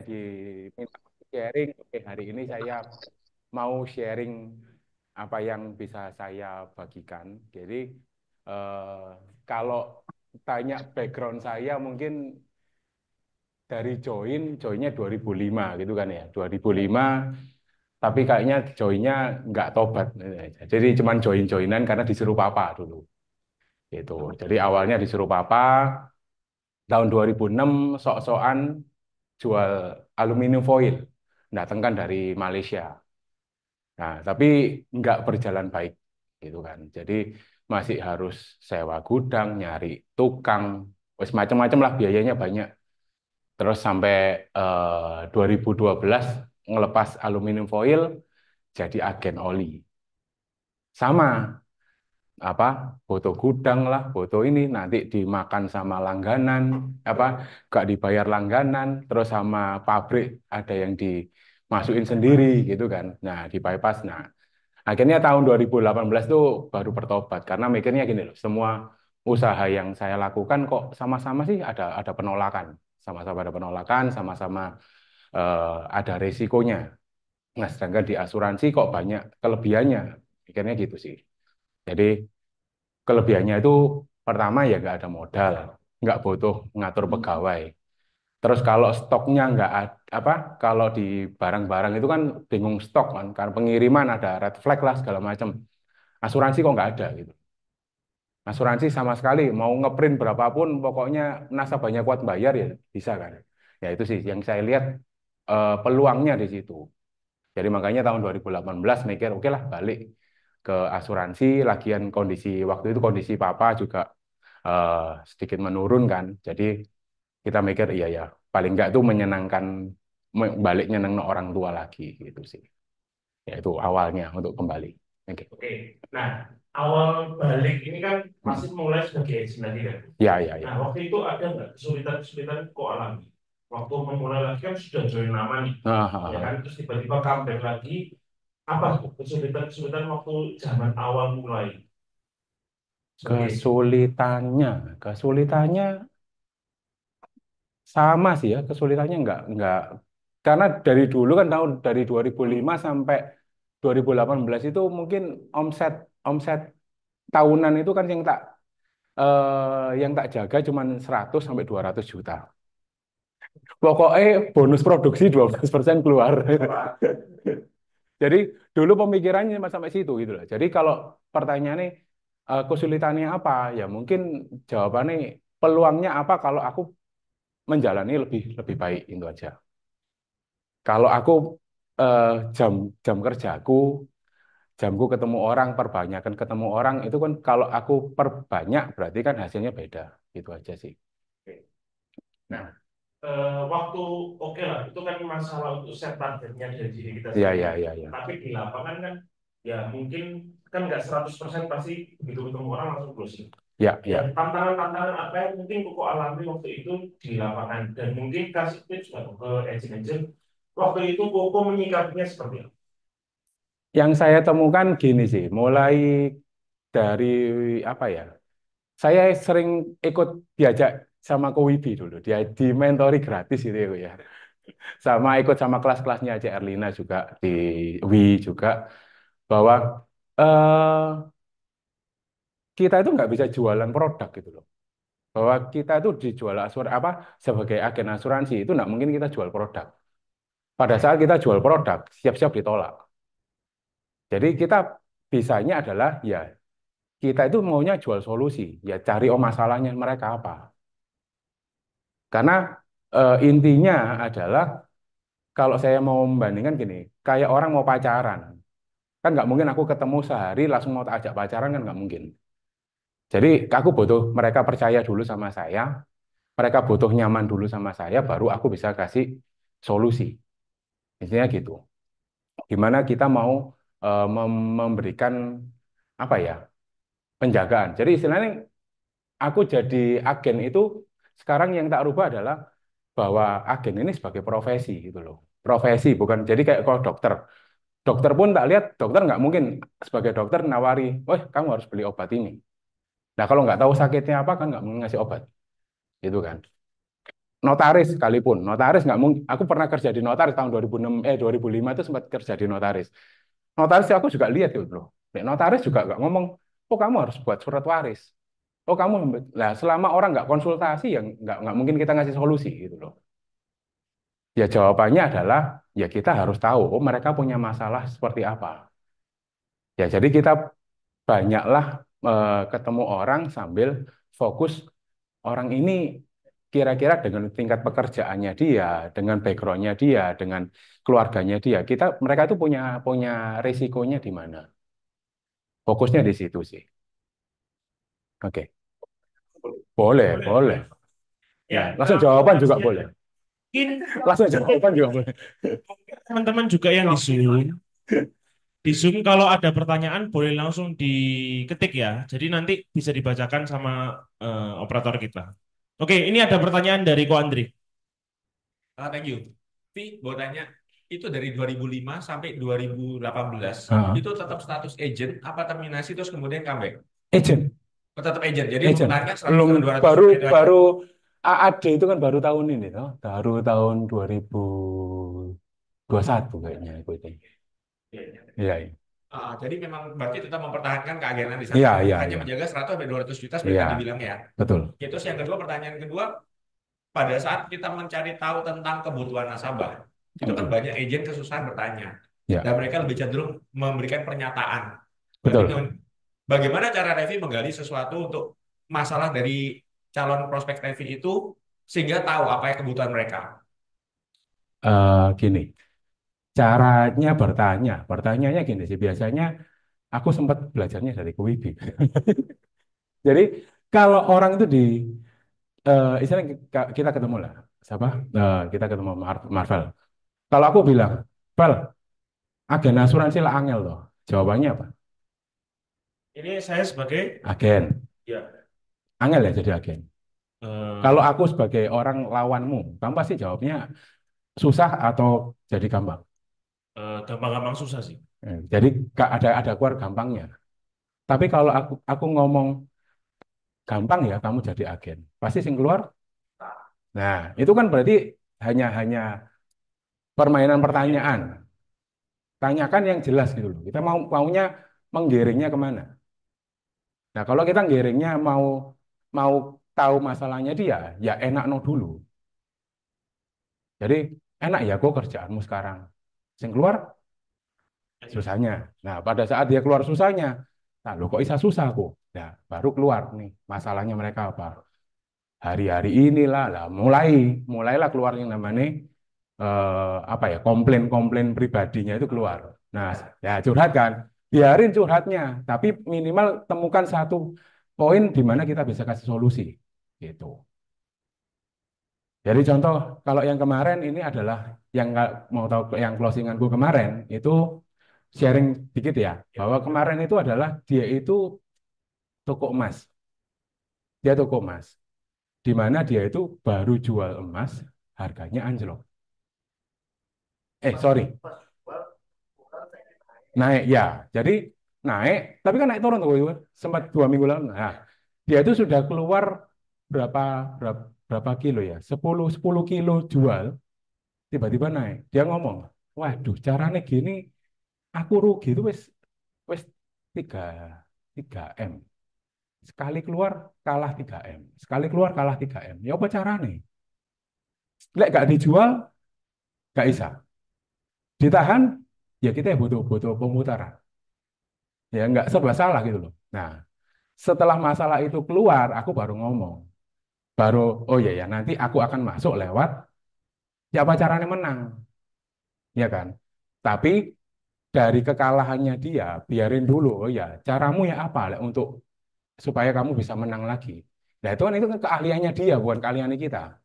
diminta sharing. Oke, hari ini saya mau sharing apa yang bisa saya bagikan. Jadi eh, kalau tanya background saya mungkin dari joinnya 2005 gitu kan ya. 2005 tapi kayaknya joinnya nggak tobat. Jadi cuman joinan karena disuruh papa dulu. Gitu. Jadi awalnya disuruh papa tahun 2006 sok-sokan jual aluminium foil. Datangkan dari Malaysia. Nah, tapi nggak berjalan baik gitu kan. Jadi masih harus sewa gudang, nyari tukang, wes macam-macam lah biayanya banyak. Terus sampai 2012 ngelepas aluminium foil jadi agen oli. Sama apa foto gudang lah, foto ini nanti dimakan sama langganan, apa gak dibayar langganan, terus sama pabrik ada yang dimasukin sendiri gitu kan. Nah, di bypass. Nah, akhirnya tahun 2018 tuh baru bertobat karena mikirnya gini loh, semua usaha yang saya lakukan kok sama-sama sih ada penolakan, sama-sama ada penolakan, sama-sama ada resikonya. Nah, sedangkan di asuransi kok banyak kelebihannya, mikirnya gitu sih. Jadi kelebihannya itu pertama ya nggak ada modal, nggak butuh ngatur pegawai. Terus kalau stoknya nggak apa, kalau di barang-barang itu kan bingung stok kan, karena pengiriman ada red flag lah segala macam. Asuransi kok nggak ada gitu. Asuransi sama sekali mau ngeprint berapapun, pokoknya nasabahnya kuat bayar ya bisa kan. Ya itu sih yang saya lihat peluangnya di situ. Jadi makanya tahun 2018 mikir oke lah balik ke asuransi, lagian kondisi waktu itu kondisi papa juga sedikit menurun kan. Jadi kita mikir iya ya paling nggak itu menyenangkan balik nyeneng orang tua lagi gitu sih. Ya itu awalnya untuk kembali. Oke. Oke, nah awal balik ini kan Hmm. masih mulai sebagai agent lagi kan. Ya ya Nah ya. waktu itu ada nggak kesulitan-kesulitan kok alami? Waktu memulai lagi kan sudah join lama nih, Ah, ah, ya kan? ah. Terus tiba-tiba comeback lagi, apa tuh kesulitan-kesulitan waktu zaman awal mulai sebagai agent? Kesulitannya sama sih ya, kesulitannya nggak karena dari dulu kan dari 2005 sampai 2018 itu mungkin omset omset tahunan itu kan yang tak jaga cuma 100 sampai 200 juta. Pokoknya bonus produksi 12% keluar. Jadi dulu pemikirannya cuma sampai situ gitu loh. Jadi kalau pertanyaannya kesulitannya apa? Ya mungkin jawabannya peluangnya apa kalau aku menjalani lebih lebih baik itu aja. Kalau aku eh, jam jam kerjaku, jamku ketemu orang, perbanyakan ketemu orang itu kan kalau aku perbanyak berarti kan hasilnya beda. Itu aja sih. Oke. Nah, waktu oke lah, itu kan masalah untuk set targetnya dari diri kita Ya sendiri. ya ya ya. Tapi di lapangan kan, ya mungkin kan nggak 100% pasti begitu ketemu orang langsung closing. Ya Ya ya. tantangan-tantangan apa yang mungkin Koko alami waktu itu di lapangan dan mungkin kasih tips nggak ke agent-agent waktu itu Koko menyikapinya seperti apa? Yang saya temukan gini sih, mulai dari apa ya? Saya sering ikut diajak sama Ko Wibi dulu, dia di mentori gratis gitu ya. Sama ikut sama kelas-kelasnya aja Erlina juga di Wi juga bahwa eh, kita itu nggak bisa jualan produk gitu loh. Bahwa kita itu dijual apa sebagai agen asuransi itu nggak mungkin kita jual produk. Pada saat kita jual produk, siap-siap ditolak. Jadi kita bisanya adalah ya kita itu maunya jual solusi, ya cari masalahnya mereka apa. Karena intinya adalah kalau saya mau membandingkan gini, kayak orang mau pacaran, kan nggak mungkin aku ketemu sehari langsung mau tak ajak pacaran kan nggak mungkin. Jadi aku butuh mereka percaya dulu sama saya, mereka butuh nyaman dulu sama saya, baru aku bisa kasih solusi. Intinya gitu. Gimana kita mau memberikan apa ya penjagaan. Jadi istilahnya aku jadi agen itu sekarang yang tak rubah adalah bahwa agen ini sebagai profesi gitu loh. Profesi bukan jadi kayak kalau dokter. Dokter pun tak lihat dokter nggak mungkin sebagai dokter nawari, wah kamu harus beli obat ini. Nah kalau nggak tahu sakitnya apa kan nggak mungkin ngasih obat, gitu kan. notaris sekalipun, notaris nggak mungkin. Aku pernah kerja di notaris tahun 2006, 2005 itu sempat kerja di notaris. Notaris aku juga lihat itu loh. Notaris juga nggak ngomong, oh kamu harus buat surat waris. Oh kamu, lah selama orang nggak konsultasi yang nggak mungkin kita ngasih solusi gitu loh. Ya jawabannya adalah ya kita harus tahu, oh mereka punya masalah seperti apa. Ya jadi kita banyaklah ketemu orang sambil fokus orang ini kira-kira dengan tingkat pekerjaannya dia, dengan backgroundnya dia, dengan keluarganya dia, mereka itu punya punya risikonya di mana. Fokusnya di situ sih. Oke, boleh, Boleh, boleh. boleh. Ya, Ya, langsung jawaban aku juga kasih aja. boleh. Mungkin Langsung jawaban juga boleh. teman-teman juga yang di Zoom kalau ada pertanyaan boleh langsung diketik ya. Jadi nanti bisa dibacakan sama operator kita. Oke, ini ada pertanyaan dari Ko Andri. Thank you. Vi, mau tanya, itu dari 2005 sampai 2018, Ah, itu tetap status agent, apa terminasi terus kemudian comeback? agent, Oh, tetap agent, jadi agent. mempertahankan 100 Belum sampai 200 baru itu aja. baru AAD itu kan baru tahun ini, toh. Baru tahun 2021 kayaknya itu. Iya, iya. Iya, iya. Jadi memang berarti tetap mempertahankan keagenan di sana, Iya, iya, hanya iya. menjaga 100 sampai 200 juta seperti Iya, tadi bilang ya. betul. Oke, terus yang kedua, pertanyaan kedua, pada saat kita mencari tahu tentang kebutuhan nasabah, itu kan Mm-mm. banyak agent kesusahan bertanya. Dan Ya, mereka lebih cenderung memberikan pernyataan. Berarti betul. bagaimana cara Revi menggali sesuatu untuk masalah dari calon prospek Revi itu sehingga tahu apa yang kebutuhan mereka. Gini, caranya bertanya. Bertanyanya gini sih, biasanya aku sempat belajarnya dari Kuibi. Jadi, kalau orang itu istilahnya kita ketemu lah, siapa? Kita ketemu Marvel. Kalau aku bilang, Val, agen asuransi lah angel loh. Jawabannya apa? Ini saya sebagai Agen. ya Angel ya jadi agen. eh, Kalau aku sebagai orang lawanmu, kamu pasti jawabnya susah atau jadi gampang. gampang-gampang susah sih. Jadi ada keluar gampangnya. Tapi kalau aku ngomong gampang ya kamu jadi agen. Pasti sing keluar. Nah, itu kan berarti hanya permainan pertanyaan. Tanyakan yang jelas gitu loh. Kita maunya menggiringnya kemana? Nah, kalau kita nggiringnya mau mau tahu masalahnya dia, ya enak no dulu. Jadi enak ya kok kerjaanmu sekarang. Sing keluar susahnya. Nah, pada saat dia keluar susahnya, nah lo kok bisa susah kok? Nah, baru keluar nih masalahnya mereka apa? Hari-hari inilah lah mulailah keluar yang namanya apa ya komplain-komplain pribadinya itu keluar. Nah, ya curhat kan, biarin curhatnya, tapi minimal temukan satu poin di mana kita bisa kasih solusi, gitu. Jadi contoh kalau yang kemarin ini adalah yang nggak mau tahu yang closinganku kemarin itu sharing dikit ya bahwa kemarin itu adalah dia itu toko emas, dia toko emas, di mana dia itu baru jual emas harganya anjlok. Sorry, naik ya. Jadi naik, tapi kan naik turun tuh, sempat 2 minggu lalu. Nah, dia itu sudah keluar berapa berapa, berapa kilo ya? 10 kilo jual, tiba-tiba naik. Dia ngomong, waduh, caranya gini, aku rugi itu wes wes 3 3 M. Sekali keluar kalah 3 M. Sekali keluar kalah 3 M. Ya apa caranya? Lek gak dijual, gak bisa. Ditahan, ya kita butuh butuh pemutaran. Ya nggak serba salah gitu loh. Nah, setelah masalah itu keluar, aku baru ngomong. Baru, oh iya ya, nanti aku akan masuk lewat siapa caranya menang. Ya kan? Tapi dari kekalahannya dia, biarin dulu. Oh ya, caramu ya apa Le, untuk supaya kamu bisa menang lagi. Nah, itu kan keahliannya dia, bukan keahliannya kita.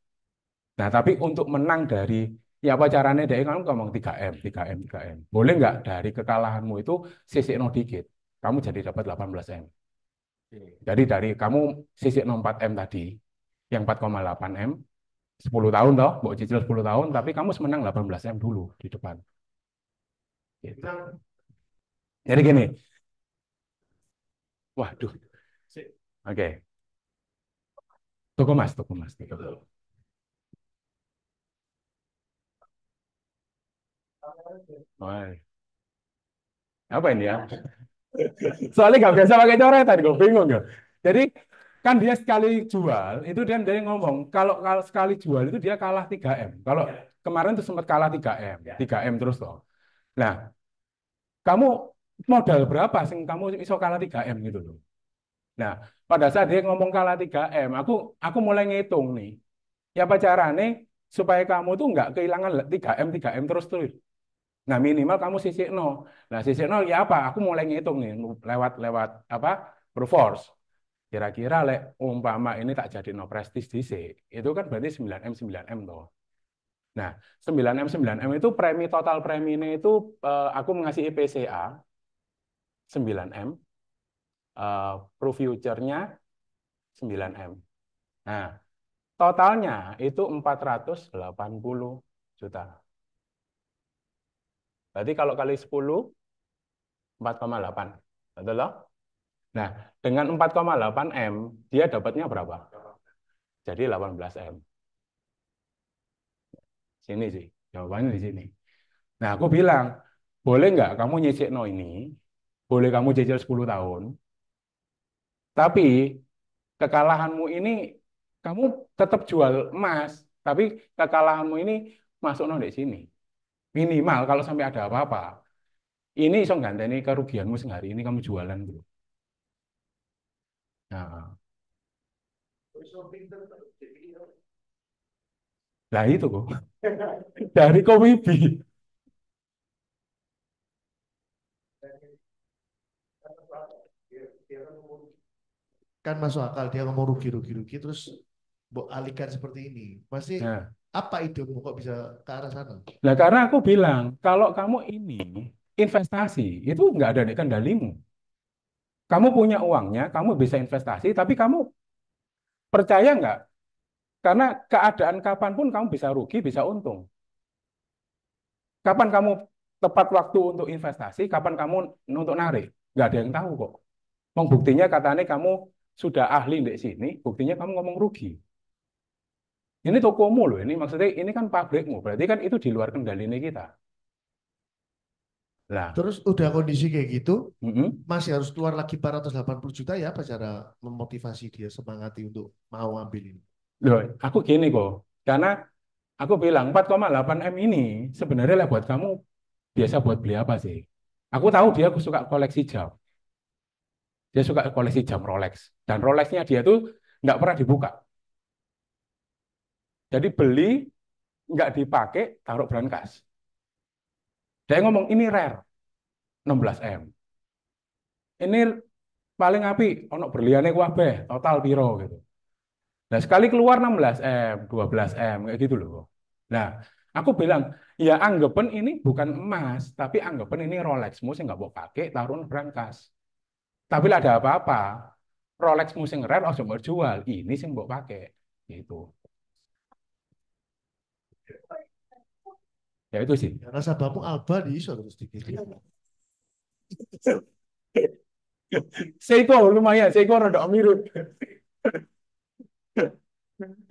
Nah, tapi untuk menang dari ya apa caranya dari kamu ngomong 3M, 3M, 3M. Boleh nggak dari kekalahanmu itu sisik no dikit. Kamu jadi dapat 18M. Jadi dari kamu sisik no 4M tadi, yang 4,8M, 10 tahun toh, mau cicil 10 tahun, tapi kamu semenang 18M dulu di depan. Gitu. Jadi gini, waduh, oke, toko mas, toko mas, toko. Wah, apa ini ya? Soalnya nggak biasa pakai coretan, gue bingung ya. Jadi kan dia sekali jual, itu dia ngomong, kalau kalau sekali jual itu dia kalah 3M. Kalau kemarin tuh sempat kalah 3M terus loh. Nah, kamu modal berapa sih kamu iso kalah 3M gitu loh. Nah, pada saat dia ngomong kalah 3M, aku mulai ngitung nih. Ya apa caranya supaya kamu tuh nggak kehilangan 3M terus terus. Nah, minimal kamu sisik nol. Nah, sisik nol ya apa? Aku mulai ngitung nih lewat lewat apa? Brute force. Kira-kira lek umpama ini tak jadi no prestis dhisik, itu kan berarti 9M toh. Nah, 9M itu total preminya itu aku mengasih PCA 9M, pro future-nya 9M. Nah, totalnya itu 480 juta. Berarti kalau kali 10, 4,8. Betul loh? Nah, dengan 4,8M, dia dapatnya berapa? Jadi 18M. Sini sih, jawabannya di sini. Nah, aku bilang, boleh nggak kamu nyicil no ini, boleh kamu cicil 10 tahun, tapi kekalahanmu ini, kamu tetap jual emas, tapi kekalahanmu ini masuk no di sini. Minimal kalau sampai ada apa-apa, ini iso ganti kerugianmu sehari ini kamu jualan bro. Nah, lah itu kok dari Kowibi. Kan masuk akal dia ngomong rugi terus alihkan seperti ini. Pasti Nah, apa idemu kok bisa ke arah sana? nah, karena aku bilang kalau kamu ini investasi itu nggak ada di kendalimu. Kamu punya uangnya, kamu bisa investasi, tapi kamu percaya nggak? Karena keadaan kapanpun kamu bisa rugi, bisa untung. Kapan kamu tepat waktu untuk investasi, kapan kamu untuk narik? Nggak ada yang tahu kok. Buktinya katanya kamu sudah ahli di sini, buktinya kamu ngomong rugi. Ini tokomu loh, ini maksudnya ini kan pabrikmu, berarti kan itu di luar kendali kita. Lah, Terus udah kondisi kayak gitu, mm-mm. masih harus keluar lagi 480 juta ya apa cara memotivasi dia semangati untuk mau ambil ini? Loh, aku gini kok, karena aku bilang 4,8M ini sebenarnya lah buat kamu biasa buat beli apa sih? Aku tahu dia suka koleksi jam. Dia suka koleksi jam Rolex. Dan Rolexnya dia tuh nggak pernah dibuka. Jadi beli, nggak dipakai, taruh brankas. Dia ngomong ini rare, 16M. Ini paling api, ono berliannya kabeh, total piro gitu. Nah, sekali keluar 16M, 12M, kayak gitu loh. Nah, aku bilang, ya anggapan ini bukan emas, tapi anggapan ini Rolexmu sih nggak mau pakai, taruh brankas. Tapi lah ada apa-apa, Rolexmu sing rare, ojo mau jual, ini sih mau pakai. Gitu. Ya itu sih. Ya, nasabahmu Alba di iso terus dikit. Seiko lumayan, Seiko rada mirip.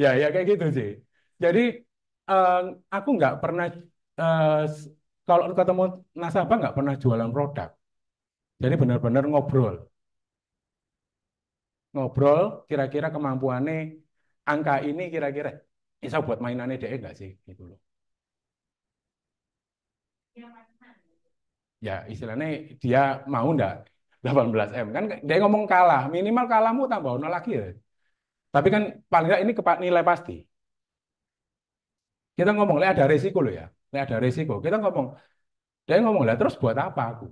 Ya, ya kayak gitu sih. Jadi eh, aku nggak pernah eh, kalau ketemu nasabah nggak pernah jualan produk. Jadi benar-benar ngobrol, ngobrol kira-kira kemampuannya angka ini kira-kira bisa buat mainannya dia nggak sih gitu loh. Ya istilahnya dia mau nggak 18M kan dia ngomong kalah, minimal kalahmu tambah ono lagi ya. Tapi kan paling nggak ini nilai pasti. Kita ngomong, ada resiko loh ya. Ada resiko. Kita ngomong, dia ngomong, lah terus buat apa aku?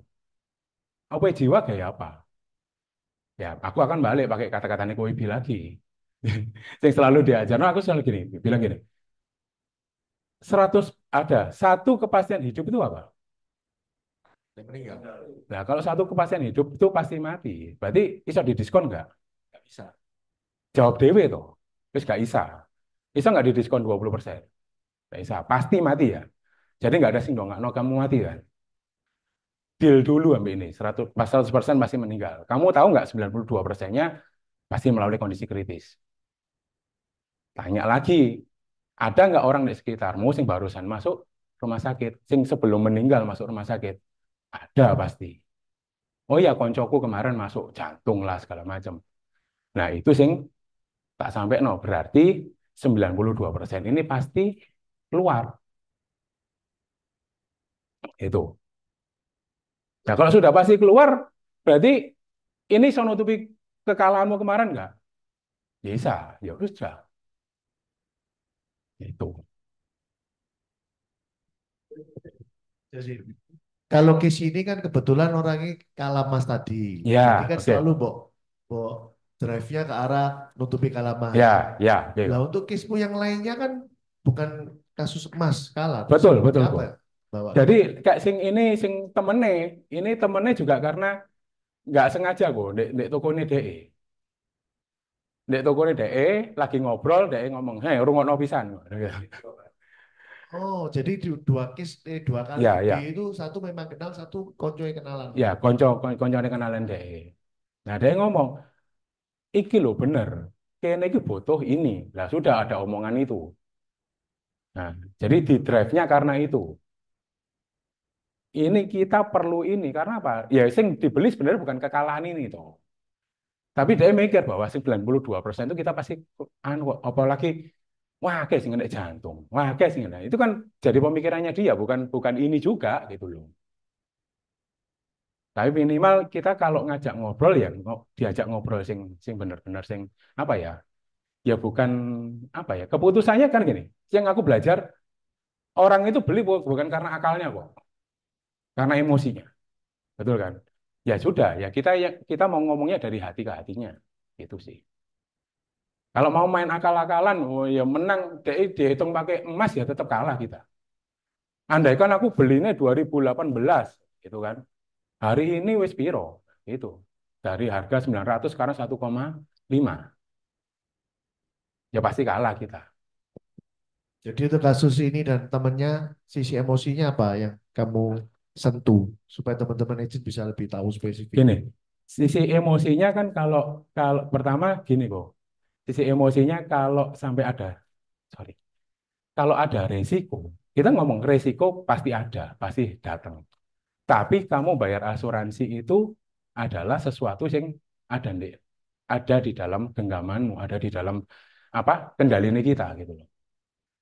Apa jiwa kayak apa? Ya, aku akan balik pakai kata-kata Neko Wibi lagi. Yang selalu diajar. Nah, aku selalu gini, bilang gini, 100 ada. Satu kepastian hidup itu apa? Yang meninggal. Nah, kalau satu kepastian hidup itu pasti mati. Berarti bisa didiskon nggak? Nggak bisa. Jawab dewe toh. Terus nggak bisa. Bisa nggak didiskon 20%? Nggak bisa. Pasti mati ya. Jadi nggak ada sih dong, nggak no kamu mati kan? Deal dulu ambil ini, 100, pas 100% pasti meninggal. Kamu tahu nggak 92%-nya pasti melalui kondisi kritis. Tanya lagi, ada nggak orang di sekitarmu yang barusan masuk rumah sakit, sing sebelum meninggal masuk rumah sakit, ada pasti. Oh ya, koncoku kemarin masuk jantung lah segala macam. Nah, itu sing tak sampai no, berarti 92% ini pasti keluar. Itu. Nah, kalau sudah pasti keluar, berarti ini iso nutupi kekalahanmu kemarin nggak? Bisa, ya sudah. Itu. Jadi kalau case ini kan kebetulan orangnya kalah Mas tadi. Jadi Ya, kan oke. selalu bawa drive-nya ke arah nutupi kalah Mas. Ya, ya, Lah oke. untuk case-mu yang lainnya kan bukan kasus emas kalah. Terus Betul, seperti betul, apa kok. ya bawa? Jadi kayak sing ini sing temene, ini temennya juga karena nggak sengaja kok, dek toko ini DE. Dek toko ini DE lagi ngobrol, DE ngomong, hei, rungokno pisan. Oh, jadi dua case, dua kali Ya, D ya, itu satu memang kenal, satu konco yang kenalan. ya, konco kenalan DE. Nah, DE ngomong, iki lo bener, kene iki butuh ini. Lah sudah ada omongan itu. Nah, jadi di drive-nya karena itu. Ini kita perlu ini karena apa? Ya, sing dibeli sebenarnya bukan kekalahan ini toh. Tapi dia mikir bahwa 92% itu kita pasti anu kok, apalagi wah kayak sing ngenek jantung. Wah kayak sing ngenek. Itu kan jadi pemikirannya dia bukan bukan ini juga gitu loh. Tapi minimal kita kalau ngajak ngobrol ya diajak ngobrol sing sing bener-bener sing apa ya? Ya bukan apa ya? Keputusannya kan gini. Yang aku belajar orang itu beli bukan karena akalnya kok, karena emosinya. Betul kan? Ya sudah, ya kita mau ngomongnya dari hati ke hatinya. Itu sih. Kalau mau main akal-akalan, oh ya menang, dihitung pakai emas ya tetap kalah kita. Andaikan aku belinya 2018, gitu kan. Hari ini wis piro, itu. Dari harga 900 sekarang 1,5. Ya pasti kalah kita. Jadi itu kasus ini dan temennya sisi emosinya apa yang kamu sentuh supaya teman-teman agent bisa lebih tahu Gini, spesifiknya. sisi emosinya kan kalau kalau pertama gini kok. Sisi emosinya kalau sampai ada, sorry, kalau ada resiko, kita ngomong resiko pasti ada, pasti datang. Tapi kamu bayar asuransi itu adalah sesuatu yang ada ada di dalam genggamanmu, ada di dalam apa kendali ini kita gitu loh.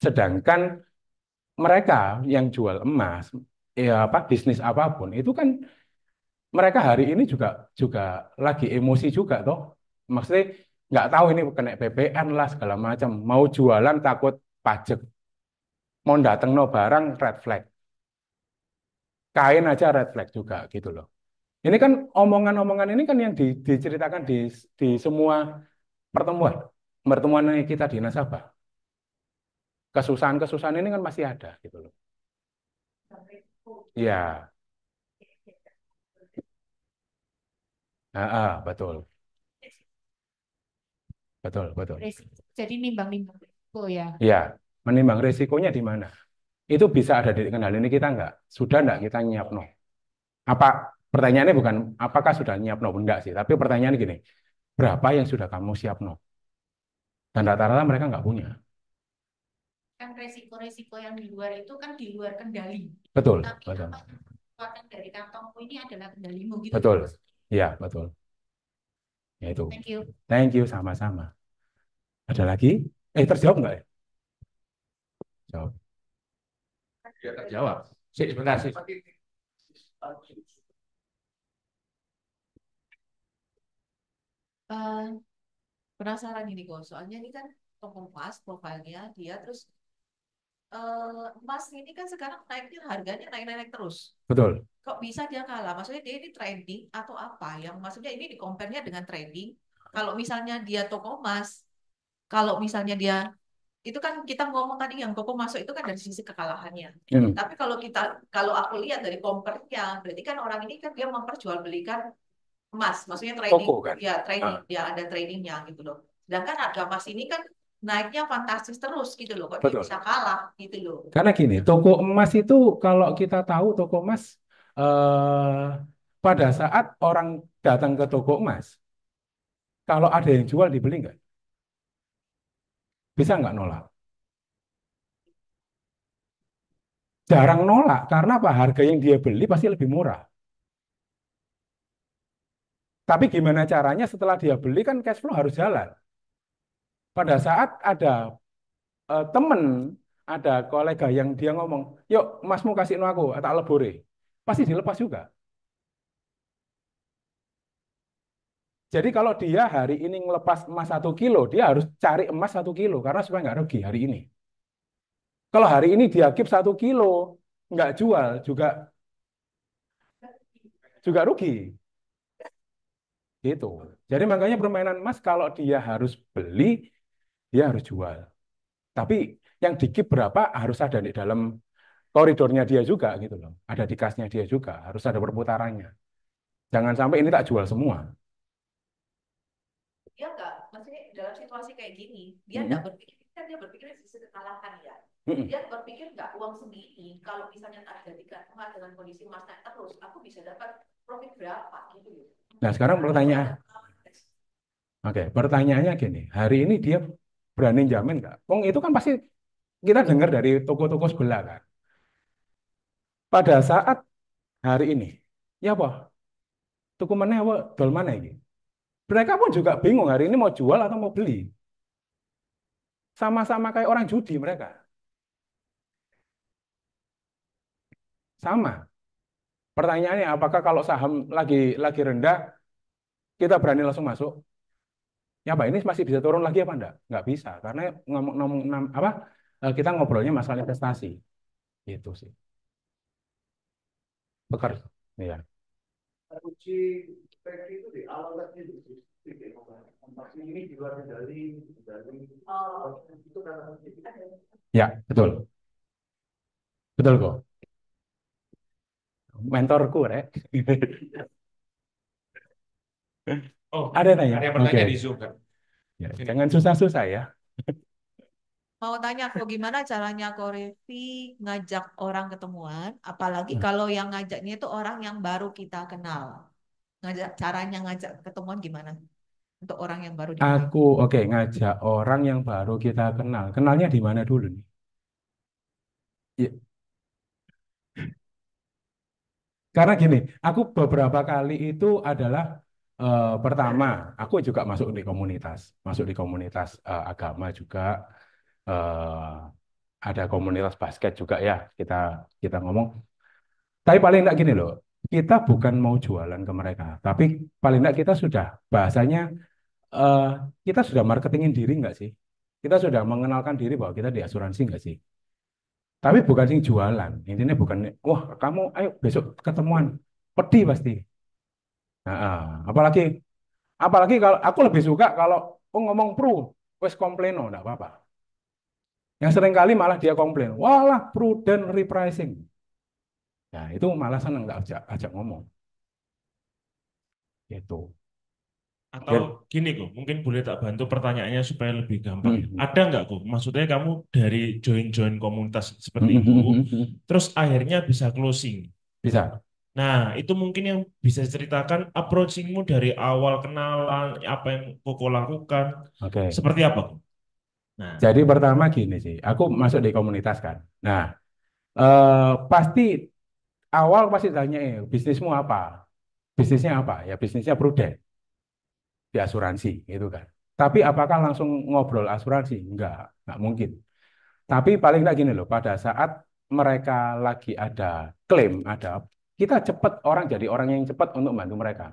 Sedangkan mereka yang jual emas, ya apa bisnis apapun itu kan mereka hari ini juga juga lagi emosi juga toh. Maksudnya nggak tahu ini kena PPN lah segala macam. Mau jualan takut pajak, mau datang no barang red flag, kain aja red flag juga gitu loh. Ini kan omongan-omongan ini kan yang diceritakan di semua pertemuan, pertemuan kita di nasabah. Kesusahan-kesusahan ini kan masih ada gitu loh. Iya, betul, betul, betul. Jadi nimbang-nimbang resiko ya. Iya, menimbang resikonya di mana? Itu bisa ada di kendali ini kita nggak? Sudah nggak kita nyiap no? Apa pertanyaannya bukan apakah sudah nyiap no? Enggak sih, tapi pertanyaannya gini, berapa yang sudah kamu siap no? Dan rata-rata mereka nggak punya. Kan resiko-resiko yang di luar itu kan di luar kendali. Betul, Tapi betul, apa yang keluarkan dari kantongmu ini adalah kendalimu gitu. betul. Iya, betul. Ya itu. Thank you. Thank you, sama-sama. Ada lagi? Terjawab nggak ya? Jawab. Ya, terjawab. Sih, sebentar sih. Eh, penasaran ini kok, soalnya ini kan toko emas profilnya dia terus emas ini kan sekarang naiknya harganya naik-naik terus. Betul. Kok bisa dia kalah? Maksudnya dia ini trending atau apa? Yang maksudnya ini di compare-nya dengan trending. Kalau misalnya dia toko emas, kalau misalnya dia itu kan kita ngomong tadi yang Koko masuk itu kan dari sisi kekalahannya. Hmm. Tapi kalau aku lihat dari compare-nya, berarti kan orang ini kan dia memperjualbelikan emas, maksudnya trading, Toko kan? ya trading, Ah, dia ada tradingnya gitu loh. Sedangkan harga emas ini kan naiknya fantastis terus gitu loh, kok dia betul. bisa kalah gitu loh. Karena gini, toko emas itu kalau kita tahu toko emas eh, pada saat orang datang ke toko emas, kalau ada yang jual dibeli nggak? Bisa nggak nolak? jarang nolak karena apa? Harga yang dia beli pasti lebih murah. Tapi gimana caranya setelah dia beli kan cash flow harus jalan. Pada saat ada temen, ada kolega yang dia ngomong, yuk masmu kasih no aku, tak lebore. Pasti dilepas juga. Jadi kalau dia hari ini ngelepas emas 1 kilo, dia harus cari emas 1 kilo karena supaya nggak rugi hari ini. Kalau hari ini dia keep 1 kilo, nggak jual juga juga rugi. Gitu. Jadi makanya permainan emas kalau dia harus beli, dia harus jual. Tapi yang di keep berapa harus ada di dalam koridornya dia juga gitu loh. Ada di kasnya dia juga, harus ada perputarannya. Jangan sampai ini tak jual semua. Dia nggak, maksudnya dalam situasi kayak gini, dia Mm-mm. nggak berpikir, kan dia berpikir dari sisi kekalahan ya. Mm-mm. Dia berpikir nggak uang segini, kalau misalnya tak jadikan emas dengan kondisi emas naik terus, aku bisa dapat profit berapa gitu ya. Nah sekarang pertanyaan, oke, pertanyaannya gini, hari ini dia berani jamin nggak? Wong itu kan pasti kita dengar dari toko-toko sebelah kan. Pada saat hari ini, ya apa? Tuku mana apa? Dol mana ini? Mereka pun juga bingung hari ini mau jual atau mau beli. Sama-sama kayak orang judi mereka. Sama. Pertanyaannya, apakah kalau saham lagi rendah, kita berani langsung masuk? Ya Pak, ini masih bisa turun lagi apa enggak? Nggak bisa, karena ngomong apa? Kita ngobrolnya masalah investasi. Itu sih. Bekerja. Iya. Uji PEC itu di awal itu ini di luar dari itu karena Ya, betul. Betul kok. Mentorku, Rek. Oh, Ada yang tanya? ada yang Oke. bertanya di Zoom kan? Ya, Sini. jangan susah-susah ya. Mau tanya kok gimana caranya Ko Revi ngajak orang ketemuan, apalagi kalau yang ngajaknya itu orang yang baru kita kenal. Caranya ngajak ketemuan gimana? Untuk orang yang baru dikenal. Oke, ngajak orang yang baru kita kenal. Kenalnya di mana dulu nih? Ya, karena gini, aku beberapa kali itu adalah pertama, aku juga masuk di komunitas agama juga, ada komunitas basket juga ya, kita kita ngomong. Tapi paling enggak gini loh, kita bukan mau jualan ke mereka, tapi paling enggak kita sudah bahasanya eh, kita sudah marketingin diri enggak sih? Kita sudah mengenalkan diri bahwa kita di asuransi enggak sih? Tapi bukan sing jualan. Intinya bukan, wah kamu ayo besok ketemuan, pedih pasti. Nah, apalagi apalagi kalau aku lebih suka kalau ngomong pro, wes komplain enggak apa-apa. Yang sering kali malah dia komplain, walah prudent repricing. Nah, itu malah seneng nggak ajak ngomong. Gitu. Atau gini kok, mungkin boleh tak bantu pertanyaannya supaya lebih gampang. Hmm. Ada nggak kok? Maksudnya kamu dari join-join komunitas seperti itu, terus akhirnya bisa closing. Bisa. Nah, itu mungkin yang bisa diceritakan approachingmu dari awal kenalan, apa yang Koko lakukan, Oke. seperti apa kok? Nah, Jadi pertama gini sih, aku masuk di komunitas kan. Nah, pasti awal pasti tanya, bisnismu apa? Bisnisnya apa? Ya bisnisnya prudent di asuransi, gitu kan. Tapi apakah langsung ngobrol asuransi? Enggak mungkin. Tapi paling enggak gini loh, pada saat mereka lagi ada klaim, kita cepat jadi orang yang cepat untuk membantu mereka.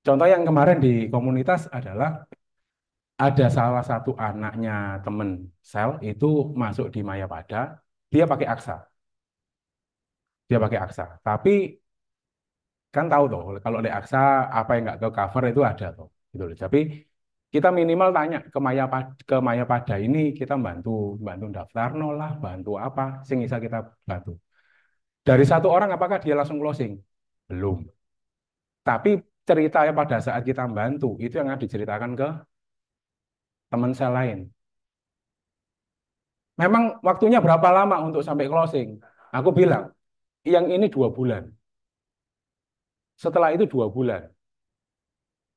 Contoh yang kemarin di komunitas adalah ada salah satu anaknya temen sel itu masuk di Mayapada, dia pakai Aksa, Tapi kan tahu tuh, kalau di Aksa apa yang nggak ke cover itu ada tuh, gitu loh. Tapi kita minimal tanya ke Mayapada ini kita bantu bantu daftar lah, bantu apa, sing bisa kita bantu. Dari satu orang apakah dia langsung closing? Belum. Tapi ceritanya pada saat kita bantu itu yang akan diceritakan ke teman sel lain. Memang waktunya berapa lama untuk sampai closing? Aku bilang, yang ini 2 bulan. Setelah itu 2 bulan.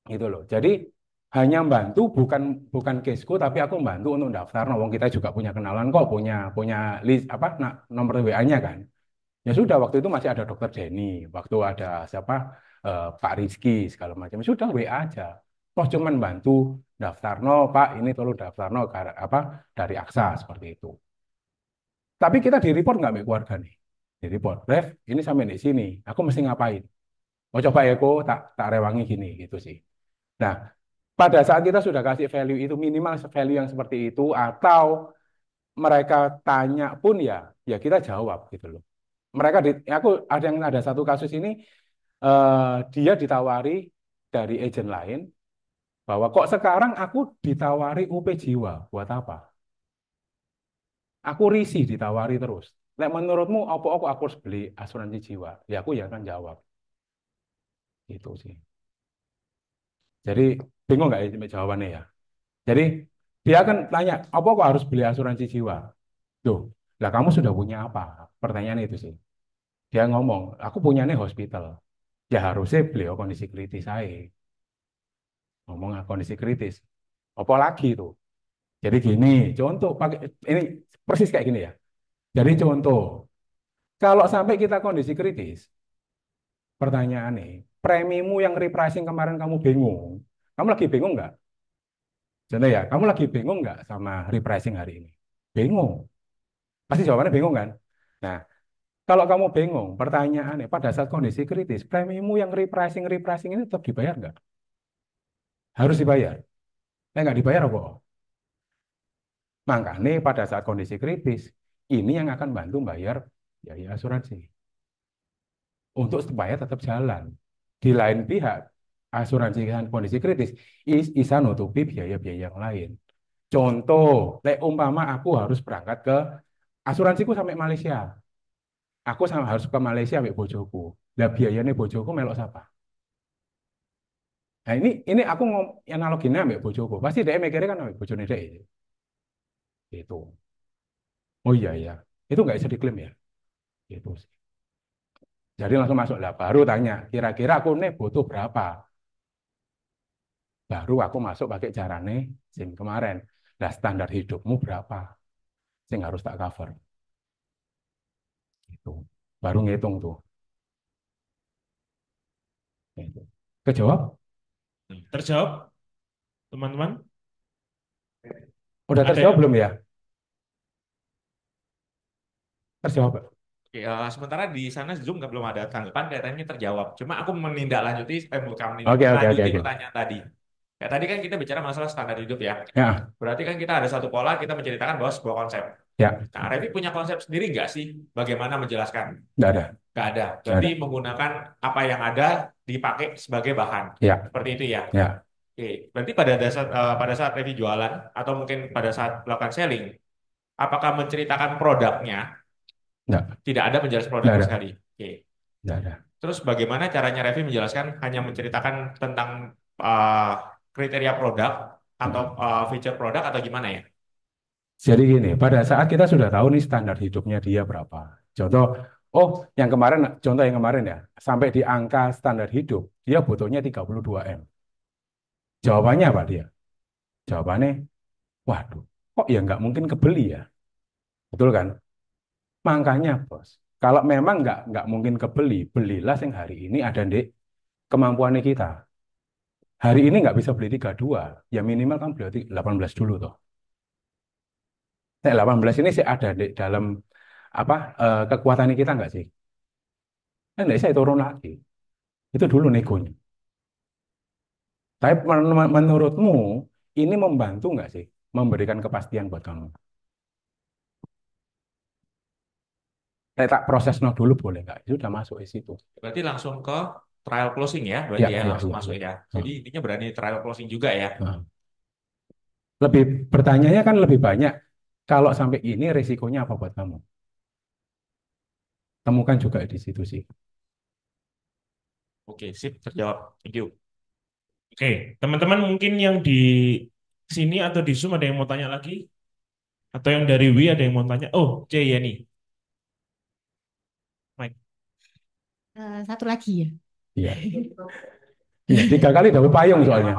Gitu loh. Jadi hanya bantu bukan bukan caseku tapi aku bantu untuk daftar. Nah, wong kita juga punya kenalan kok, punya list apa nomor WA-nya kan. Ya sudah, waktu itu masih ada Dokter Denny, waktu ada siapa Pak Rizky segala macam. Ya sudah WA aja. Toh cuman bantu daftarno, Pak, ini tolong daftarno apa dari AXA seperti itu. Tapi kita di report nggak sama keluarga nih. Di report, Ref, ini sampai di sini. Aku mesti ngapain? Mau coba ya, kok tak tak rewangi gini gitu sih. Nah, pada saat kita sudah kasih value itu minimal value yang seperti itu atau mereka tanya pun ya kita jawab gitu loh. Mereka aku ada satu kasus ini dia ditawari dari agent lain bahwa kok sekarang aku ditawari UP Jiwa buat apa? Aku risih ditawari terus. Nek menurutmu apa aku harus beli asuransi jiwa? Ya aku ya akan jawab. Itu sih. Jadi bingung nggak ya jawabannya ya? Jadi dia akan tanya, apa kok harus beli asuransi jiwa? Loh, lah kamu sudah punya apa? Pertanyaan itu sih. Dia ngomong, aku punya nih hospital. Ya harusnya beliau kondisi kritis saya. Ngomong kondisi kritis. Apa lagi itu? Jadi gini, contoh pakai ini persis kayak gini ya. Jadi contoh, kalau sampai kita kondisi kritis, pertanyaan nih, premimu yang repricing kemarin kamu bingung. Kamu lagi bingung nggak? Contoh ya, kamu lagi bingung nggak sama repricing hari ini? Bingung. Pasti jawabannya bingung kan? Nah, kalau kamu bingung, pertanyaannya pada saat kondisi kritis, premimu yang repricing ini tetap dibayar nggak? Harus dibayar. Nggak dibayar apa? Makanya pada saat kondisi kritis, ini yang akan bantu bayar biaya asuransi. Untuk supaya tetap jalan. Di lain pihak, asuransi kondisi kritis bisa nutupi biaya-biaya yang lain. Contoh, umpama aku harus berangkat ke asuransiku sampai Malaysia. Aku harus ke Malaysia sampai bojoku. Nah, biayanya bojoku melok siapa? Nah, ini aku analoginya sampai bojoku. Pasti dia mikirnya kan sampai bojone dia. Itu. Oh iya ya. Itu nggak bisa diklaim ya. Itu sih. Jadi langsung masuk lah. Baru tanya, kira-kira aku nih butuh berapa? Baru aku masuk pakai carane sing kemarin. Nah, standar hidupmu berapa? Sing harus tak cover. Itu. Baru ngitung tuh. Itu. Kejawab? Terjawab, teman-teman? Udah Ada terjawab yang belum ya? Terjawab. Ya, sementara di sana Zoom belum ada tanggapan, kelihatannya terjawab. Cuma aku bukan Oke, oke, oke, melanjuti oke. pertanyaan tadi. Kayak tadi kan kita bicara masalah standar hidup ya. Ya, Berarti kan kita ada satu pola, kita menceritakan bahwa sebuah konsep. ya, Nah, Revi punya konsep sendiri nggak sih? Bagaimana menjelaskan? nggak ada. Nggak ada. Nggak Berarti ada. menggunakan apa yang ada dipakai sebagai bahan. Ya, Seperti itu ya. ya, Oke. Berarti pada saat Revi jualan atau mungkin pada saat melakukan selling, apakah menceritakan produknya? nggak, Tidak ada menjelaskan produk nggak sama ada. sekali. Oke. Nggak ada. Terus bagaimana caranya Revi menjelaskan hanya menceritakan tentang uh, kriteria produk atau Nah, feature produk atau gimana ya? jadi gini, pada saat kita sudah tahu nih standar hidupnya dia berapa. Contoh, oh contoh yang kemarin ya, sampai di angka standar hidup, dia butuhnya 32 M. Jawabannya apa dia? Jawabannya, waduh, kok ya nggak mungkin kebeli ya? Betul kan? Makanya bos, kalau memang nggak mungkin kebeli, belilah yang hari ini ada di kemampuan kita. Hari ini nggak bisa beli 32, ya minimal kan beli 18 dulu toh. Nah, 18 ini sih ada di dalam apa kekuatan kita nggak sih? Kan nggak bisa turun lagi. Itu dulu negonya. Tapi menurutmu ini membantu nggak sih? Memberikan kepastian buat kamu. Tak proses no dulu boleh nggak? Itu udah masuk di situ. Berarti langsung ke trial closing ya, Ya, berarti ya ya, langsung ya, masuk ya. ya. Jadi intinya berani trial closing juga ya. Nah, lebih bertanyanya kan lebih banyak. Kalau sampai ini resikonya apa buat kamu? Temukan juga di situ sih. Oke, sip, terjawab. Thank you. Oke, teman-teman mungkin yang di sini atau di Zoom ada yang mau tanya lagi? Atau yang dari Wi ada yang mau tanya? Oh, C ya nih. Mike. Satu lagi ya. Iya. Iya, 3 kali dapat payung soalnya.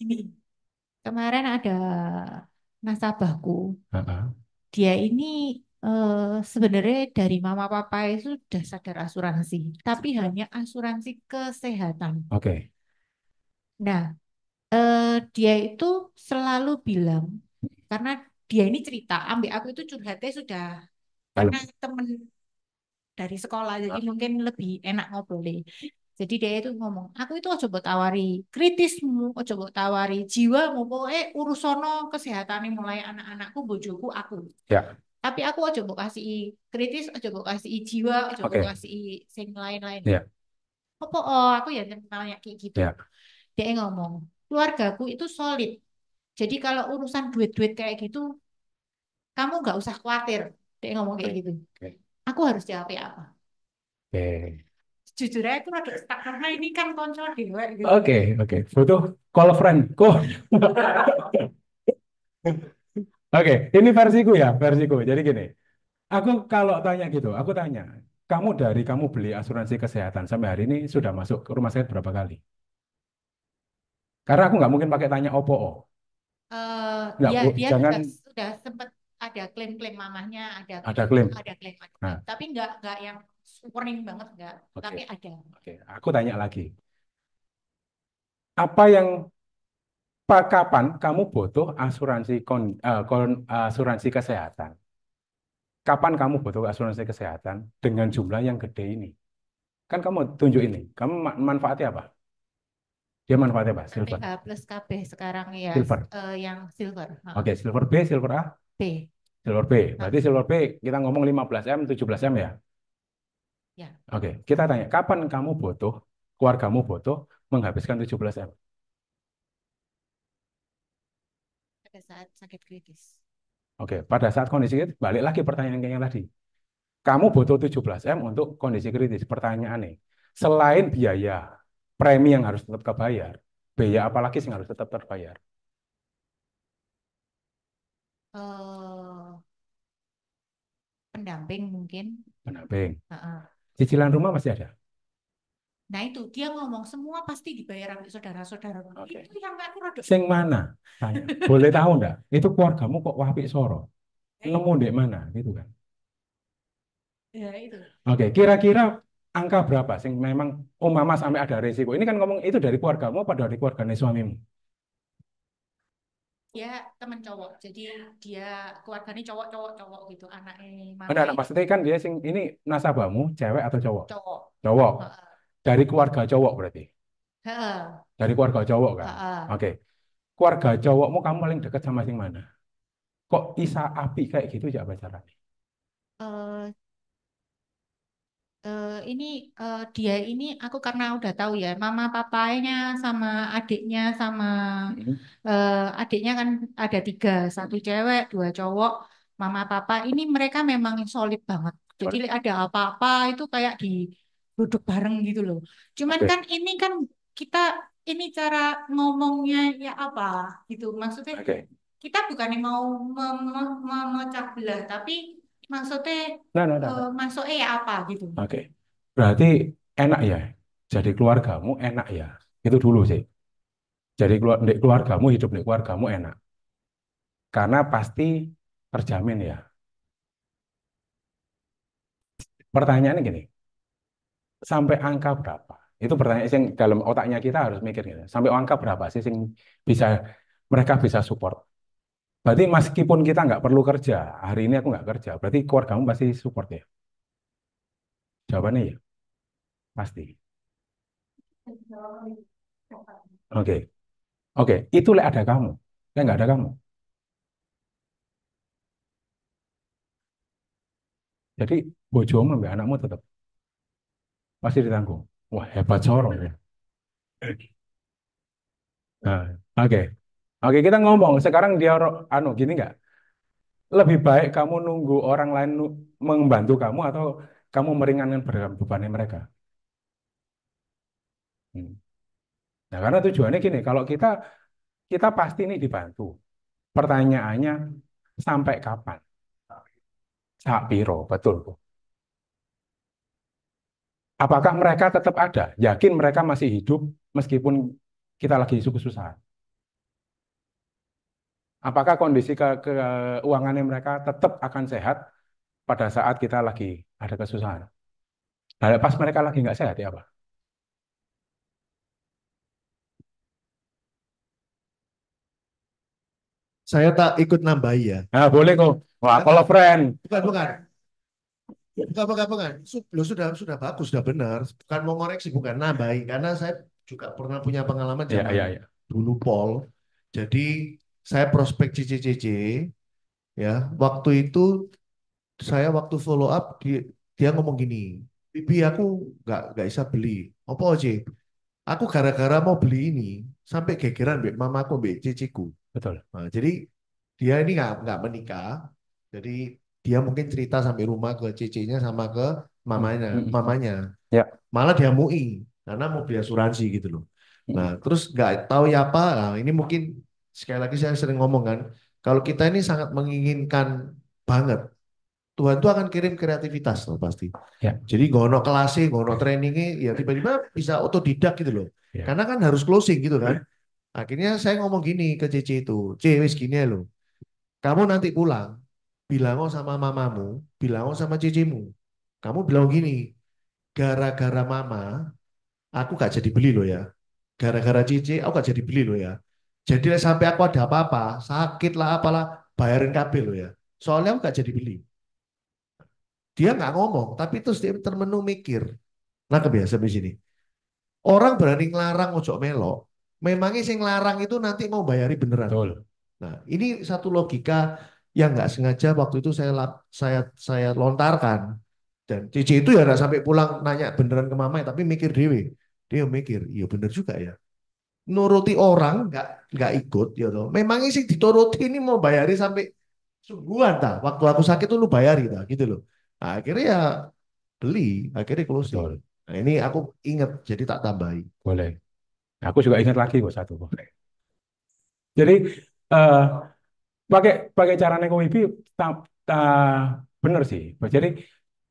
Ini kemarin ada nasabahku. Heeh. Dia ini Sebenarnya dari mama papa itu sudah sadar asuransi, tapi hanya asuransi kesehatan. Oke. Nah, dia itu selalu bilang, karena dia ini cerita, ambek aku itu curhatnya sudah karena Dalam. temen dari sekolah, jadi mungkin lebih enak ngobrolnya. Jadi dia itu ngomong, aku itu ojo mbok tawari kritismu, ojo mbok tawari jiwamu, pokoknya urusono kesehatan mulai anak-anakku, bojoku, aku. Ya. Tapi aku ojo mbok kasih kritis, ojo mbok kasih jiwa, ojo mbok Oke. kasih sing lain-lain. Ya. Apa oh aku ya nanya kayak gitu. Ya. Dia ngomong, keluargaku itu solid. Jadi kalau urusan duit-duit kayak gitu, kamu nggak usah khawatir. Dia ngomong kayak gitu. Oke. Aku harus jawab apa? Oke. Jujur aja aku rada stuck karena ini kan konco dewe gitu. Oke. Oke. Butuh call a friend. Call. Oke, ini versiku ya, versiku. Jadi gini, aku kalau tanya gitu, aku tanya, kamu beli asuransi kesehatan sampai hari ini sudah masuk ke rumah sakit berapa kali? Karena aku nggak mungkin pakai tanya opo. Nggak, Ya Bu, dia jangan sudah sempat ada klaim-klaim mamahnya, ada klaim. ada klaim, ada klaim. Nah, Tapi nggak yang warning banget nggak. oke, Tapi ada. oke. Aku tanya lagi, apa yang kapan kamu butuh asuransi kesehatan? Kapan kamu butuh asuransi kesehatan dengan jumlah yang gede ini? Kan kamu tunjuk ini, kamu manfaatnya apa? Dia manfaatnya apa? Silver. KTH plus KB sekarang ya Silver. yang silver. Oke, silver B, silver A, B. silver B. Berarti silver B kita ngomong 15M, 17M ya. Ya, Oke, kita tanya, kapan keluargamu butuh menghabiskan 17M? pada saat sakit kritis. Oke, pada saat kondisi itu, balik lagi pertanyaan yang tadi. Kamu butuh 17M untuk kondisi kritis. Pertanyaannya, selain biaya premi yang harus tetap kebayar, biaya apa lagi yang harus tetap terbayar? eh Pendamping mungkin. Pendamping. Heeh. Cicilan rumah masih ada? Nah itu dia ngomong semua pasti dibayar sama saudara-saudara. Oke. Itu yang aku rada. Sing mana? Tanya. Boleh tahu enggak? Itu keluargamu kok wapik soro? Nemu di mana? Gitu kan. Ya itu. Oke, kira-kira angka berapa sing memang mama sampai ada resiko? Ini kan ngomong itu dari keluargamu apa dari keluarganya suamimu? Dia temen cowok, jadi dia keluarganya cowok gitu, anaknya Enggak, mama enggak, maksudnya kan dia sing ini nasabahmu cewek atau cowok? cowok. Cowok. Heeh. Dari keluarga cowok berarti. Heeh. Dari keluarga cowok kan. Heeh. Oke. Keluarga cowokmu kamu paling dekat sama sing mana? Kok isa api kayak gitu ya caranya? Eh, ini dia ini aku karena udah tahu ya mama papanya sama adiknya sama Hmm. adiknya kan ada tiga, satu cewek dua cowok, mama papa ini mereka memang solid banget, jadi ada apa-apa itu kayak di duduk bareng gitu loh. Cuman Oke. kan ini kan kita ini cara ngomongnya ya apa gitu maksudnya, Oke. kita bukannya mau memecah belah tapi maksudnya Nah, nah, nah, nah. masuknya ya apa gitu. Oke. Berarti enak ya. Jadi keluargamu enak ya. Itu dulu sih. Jadi keluargamu hidup di keluargamu enak. Karena pasti terjamin ya. Pertanyaannya gini, sampai angka berapa? Itu pertanyaan yang dalam otaknya kita harus mikir gitu. Sampai angka berapa sih yang bisa mereka bisa support? Berarti meskipun kita nggak perlu kerja, hari ini aku nggak kerja, berarti keluargamu pasti support ya? Jawabannya ya, pasti. Oke, oke, itu lek ada kamu, lek nggak ada kamu. Jadi bojomu sampai anakmu tetap pasti ditanggung. Wah hebat sorong ya. Nah, oke, oke kita ngomong sekarang dia anu gini nggak? Lebih baik kamu nunggu orang lain membantu kamu atau kamu meringankan bebannya mereka. Hmm. Nah, karena tujuannya gini, kalau kita pasti ini dibantu. Pertanyaannya sampai kapan? Sak piro, betul Bu. Apakah mereka tetap ada? Yakin mereka masih hidup meskipun kita lagi susah-susah? Apakah kondisi keuangannya mereka tetap akan sehat pada saat kita lagi ada kesusahan. Nah, pas mereka lagi nggak sehat ya apa? Saya tak ikut nambahi ya. Nah, boleh kok. Wah, kalau friend. Bukan, bukan. Bukan. Loh, sudah bagus, sudah benar. Bukan mau ngoreksi, bukan nambahi. Karena saya juga pernah punya pengalaman Ya, zaman ya, ya. dulu Pol. Jadi saya prospek CCCC, ya. Waktu itu saya waktu follow up dia ngomong gini, Bibi aku nggak bisa beli. Apa sih? Aku gara-gara mau beli ini sampai gegeran mbak mamaku mbak ciciku. Betul. Nah, jadi dia ini nggak menikah, jadi dia mungkin cerita sampai rumah ke cicinya sama ke mamanya, Mm-mm. mamanya. Ya. Malah dia MUI karena mau beli asuransi gitu loh. Nah, terus nggak tahu ya apa. Nah, ini mungkin sekali lagi saya sering ngomong kan, kalau kita ini sangat menginginkan banget, Tuhan tuh akan kirim kreativitas loh pasti. Ya. Jadi gono kelasnya, gono trainingnya, ya tiba-tiba bisa otodidak gitu loh. Ya. Karena kan harus closing gitu kan. Akhirnya saya ngomong gini ke Cici itu, wis gini ya loh. Kamu nanti pulang, bilang sama mamamu, bilang sama cicimu. Kamu bilang gini, gara-gara mama, aku gak jadi beli loh ya. Gara-gara cici, aku gak jadi beli loh ya. Jadi sampai aku ada apa-apa, sakit lah apalah, bayarin kabel loh ya. Soalnya aku gak jadi beli. Dia nggak ngomong, tapi terus dia termenung mikir. Nah kebiasaan di sini. Orang berani ngelarang ojo melok. Memangnya sing ngelarang itu nanti mau bayari beneran. Betul. Nah ini satu logika yang nggak sengaja waktu itu saya lontarkan. Dan Cici itu ya nggak sampai pulang nanya beneran ke mama, tapi mikir dewe. Dia mikir, iya bener juga ya. Nuruti orang nggak ikut, ya toh. Memangnya sih dituruti ini mau bayari sampai sungguhan tak. Waktu aku sakit tuh lu bayari tak, gitu loh. Nah, akhirnya ya beli, akhirnya closing. Betul. Nah, ini aku ingat, jadi tak tambahi. Boleh. Aku juga ingat lagi kok satu. Boleh. Jadi eh, pakai pakai cara Neko Wibi bener sih. Jadi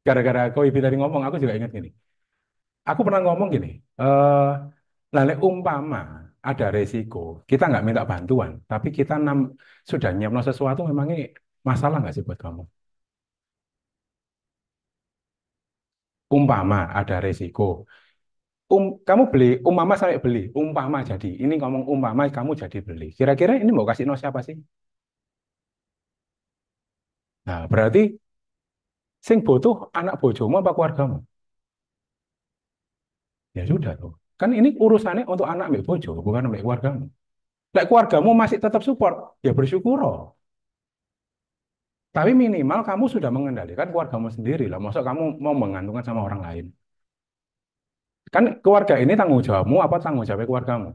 gara-gara Ko Wibi tadi ngomong, aku juga ingat gini. Aku pernah ngomong gini. Lalu umpama ada resiko, kita nggak minta bantuan, tapi kita sudah nyiapno sesuatu, memangnya masalah nggak sih buat kamu? Umpama ada resiko, kamu beli, umpama sampai beli, umpama jadi, ini ngomong umpama kamu jadi beli. Kira-kira ini mau kasih no siapa sih? Nah, berarti sing butuh anak bojomu apa keluargamu? Ya sudah tuh. Kan ini urusannya untuk anak mbak bojo, bukan mbak keluargamu. Lek keluargamu masih tetap support, ya bersyukur. Tapi minimal kamu sudah mengendalikan keluargamu sendiri lah. Masa kamu mau mengantungkan sama orang lain? Kan keluarga ini tanggung jawabmu apa tanggung jawab keluargamu?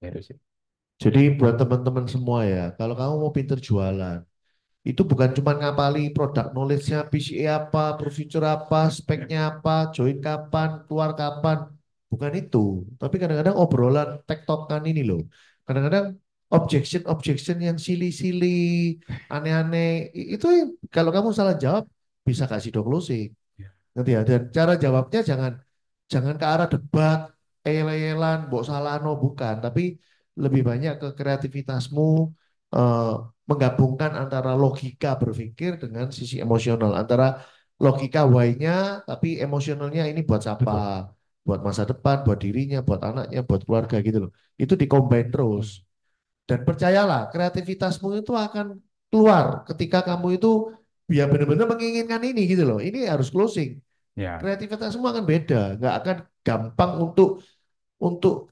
Ya, itu sih. Jadi buat teman-teman semua ya, kalau kamu mau pinter jualan, itu bukan cuma ngapali produk knowledge-nya, PCE apa, procedure apa, speknya apa, join kapan, keluar kapan. Bukan itu. Tapi kadang-kadang obrolan tektokan ini loh. Kadang-kadang objection yang silly-silly, aneh-aneh. Itu kalau kamu salah jawab, bisa kasih do closing. Ya. Nanti ya. Dan cara jawabnya jangan jangan ke arah debat, el-elan, mbok salah no, bukan. Tapi lebih banyak ke kreativitasmu, eh, menggabungkan antara logika berpikir dengan sisi emosional, antara logika why-nya tapi emosionalnya ini buat siapa, Betul. buat masa depan, buat dirinya, buat anaknya, buat keluarga gitu loh. Itu dikombin terus. Dan percayalah, kreativitasmu itu akan keluar ketika kamu itu biar benar-benar menginginkan ini gitu loh. Ini harus closing. Ya, Kreativitasmu akan beda, nggak akan gampang untuk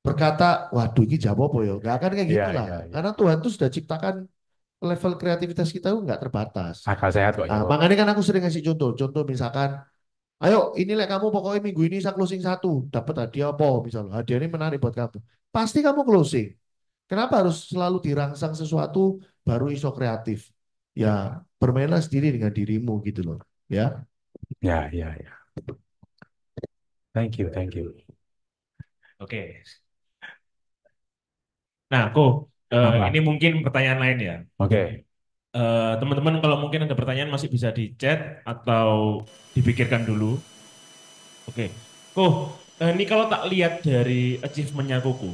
berkata, waduh ini jawab apa ya? Nggak akan kayak ya, gitulah. ya, ya. Karena Tuhan tuh sudah ciptakan level kreativitas kita tuh nggak terbatas. Akal sehat kok ya. Nah, makanya kan aku sering ngasih contoh. Contoh misalkan, ayo ini lah kamu pokoknya minggu ini saya closing satu, dapat hadiah apa misalnya. Hadiah ini menarik buat kamu. Pasti kamu closing. Kenapa harus selalu dirangsang sesuatu baru iso kreatif? Ya, bermainlah sendiri dengan dirimu gitu loh. Ya. Ya, ya, ya. Thank you, thank you. Oke. Nah, Apa? ini mungkin pertanyaan lain ya. Oke. Teman-teman kalau mungkin ada pertanyaan masih bisa di chat atau dipikirkan dulu. Oke. Ini kalau tak lihat dari achievement-nya Koko,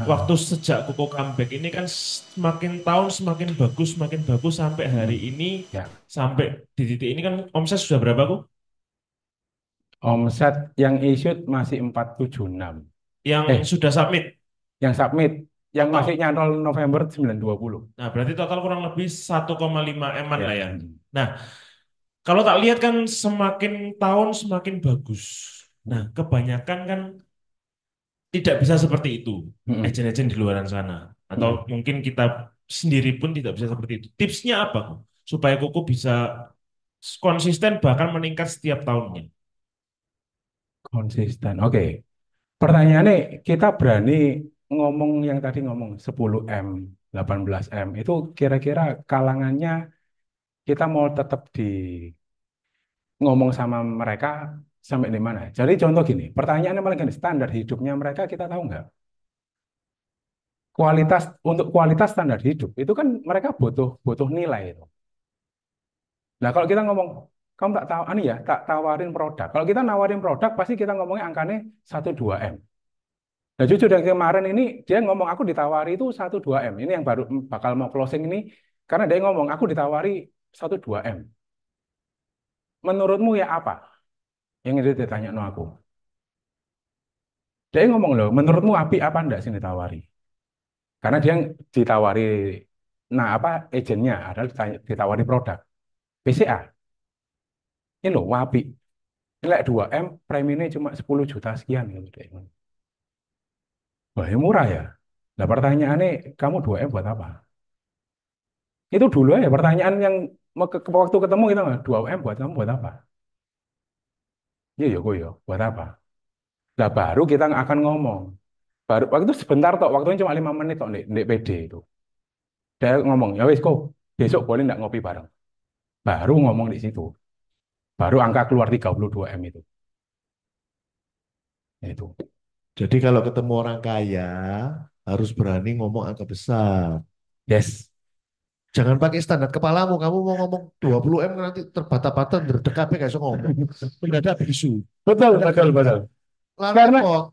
waktu sejak Koko comeback ini kan semakin tahun semakin bagus sampai hari ini, Ya, sampai di titik ini kan omset sudah berapa kok? omset yang issued masih 476. Yang Eh, sudah submit yang submit, yang masih total. nyantol November 920. Nah, berarti total kurang lebih 1,5 M-an Ya. lah ya. Nah, kalau tak lihat kan semakin tahun semakin bagus. Nah, kebanyakan kan tidak bisa seperti itu, Mm-mm. agen-agen di luar sana. Atau Mm-mm. mungkin kita sendiri pun tidak bisa seperti itu. Tipsnya apa kok? Supaya Koko bisa konsisten bahkan meningkat setiap tahunnya. Konsisten. Oke. Pertanyaannya, kita berani ngomong yang tadi ngomong 10M, 18M, itu kira-kira kalangannya kita mau tetap di ngomong sama mereka sampai di mana? Jadi contoh gini, pertanyaannya paling gini, standar hidupnya mereka kita tahu nggak? Kualitas untuk kualitas standar hidup itu kan mereka butuh butuh nilai itu. Nah kalau kita ngomong kamu tak tahu, ani ya tak tawarin produk. Kalau kita nawarin produk pasti kita ngomongnya angkanya 1-2M. Nah jujur yang kemarin ini dia ngomong aku ditawari itu 1-2M. Ini yang baru bakal mau closing ini karena dia ngomong aku ditawari 1-2M. Menurutmu ya apa? Yang itu ditanya no aku. Dia ngomong loh, menurutmu api apa enggak sih ditawari? Karena dia ditawari, nah apa agennya adalah ditawari produk. PCA, ini loh wapi. Nilai 2M, preminya cuma 10 juta sekian. Gitu, dia. Wah, ini murah ya. Nah pertanyaannya, kamu 2M buat apa? Itu dulu ya pertanyaan yang waktu ketemu kita 2M buat kamu buat apa? Iya ya, gue ya, buat apa? Nah baru kita akan ngomong. Baru waktu itu sebentar tok, waktunya cuma 5 menit tok di PD itu. Dia ngomong, ya wis kok, besok boleh nggak ngopi bareng? Baru ngomong di situ. Baru angka keluar 32M itu. Itu. Jadi kalau ketemu orang kaya harus berani ngomong angka besar. Yes. Jangan pakai standar kepalamu. Kamu mau ngomong 20M nanti terbata-bata berdekapnya kayak so ngomong. Tidak ada bisu. Betul, Tidak betul, bisa. betul. Lah Karena repot.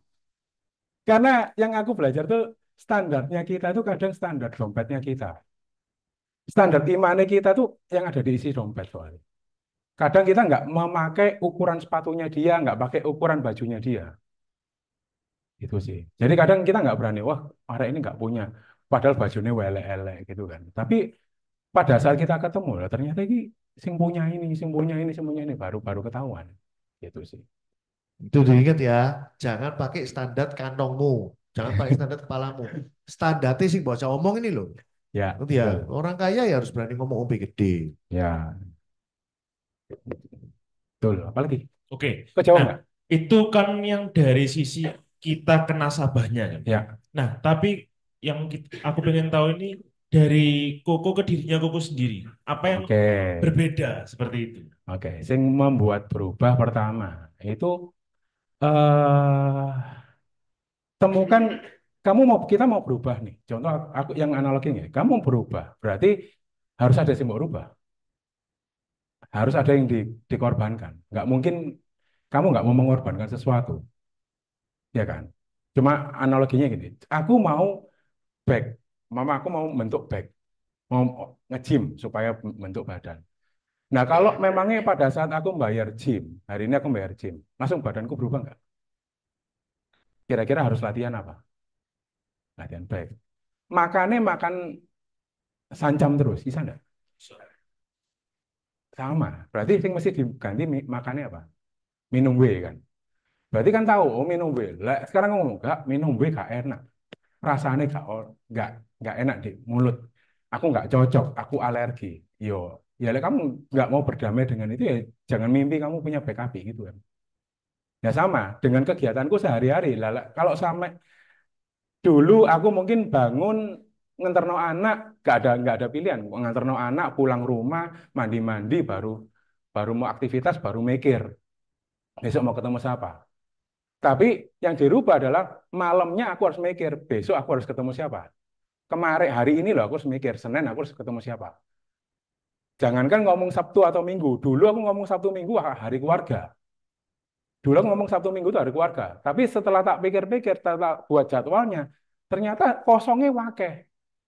karena yang aku belajar tuh standarnya kita tuh kadang standar dompetnya kita. Standar imannya kita tuh yang ada di isi dompet soalnya. Kadang kita nggak memakai ukuran sepatunya dia, nggak pakai ukuran bajunya dia. Itu sih. Jadi kadang kita nggak berani, wah, orang ini nggak punya. Padahal bajunya wele-ele gitu kan. Tapi pada saat kita ketemu, lah, ternyata ini sing punya ini, sing punya ini, sing punya ini, baru ketahuan. Gitu sih. Itu diingat ya. Jangan pakai standar kantongmu. Jangan pakai standar kepalamu. Standarnya sih bocah omong ini loh. Ya, Nanti ya, betul. orang kaya ya harus berani ngomong OP gede. Ya, betul. Apalagi? Oke. Kejauh Nah, nggak? itu kan yang dari sisi kita ke nasabahnya kan. Ya, Nah, tapi yang aku pengen tahu ini dari Koko ke dirinya Koko sendiri. Apa yang oke. berbeda seperti itu? Oke. Sing membuat berubah pertama itu eh temukan kamu mau kita mau berubah nih. Contoh aku yang analoginya, kamu berubah, berarti harus ada yang mau berubah, harus ada yang dikorbankan. Nggak mungkin kamu nggak mau mengorbankan sesuatu, ya kan? Cuma analoginya gini, aku mau back, mama aku mau bentuk back, mau nge-gym supaya bentuk badan. Nah kalau memangnya pada saat aku bayar gym, hari ini aku bayar gym, langsung badanku berubah nggak? Kira-kira harus latihan apa? Latihan back. Makannya makan sancam terus, bisa nggak? Sama. Berarti yang mesti diganti makannya apa? Minum W kan. Berarti kan tahu, oh minum W. Lah, sekarang ngomong, enggak, minum W gak enak. Rasanya nggak nggak enak di mulut. Aku nggak cocok, aku alergi. Yo, ya lah kamu nggak mau berdamai dengan itu ya jangan mimpi kamu punya BKB gitu kan. Ya sama, dengan kegiatanku sehari-hari. Lah, kalau sampai dulu aku mungkin bangun nganterno anak, nggak ada pilihan. Nganterno anak pulang rumah, mandi-mandi baru baru mau aktivitas, baru mikir besok mau ketemu siapa. Tapi yang dirubah adalah malamnya aku harus mikir besok aku harus ketemu siapa. Kemarin hari ini loh aku harus mikir Senin aku harus ketemu siapa. Jangankan ngomong Sabtu atau Minggu. Dulu aku ngomong Sabtu Minggu hari keluarga. Dulu aku ngomong Sabtu Minggu itu hari keluarga. Tapi setelah tak pikir-pikir, setelah buat jadwalnya, Ternyata kosongnya wakeh.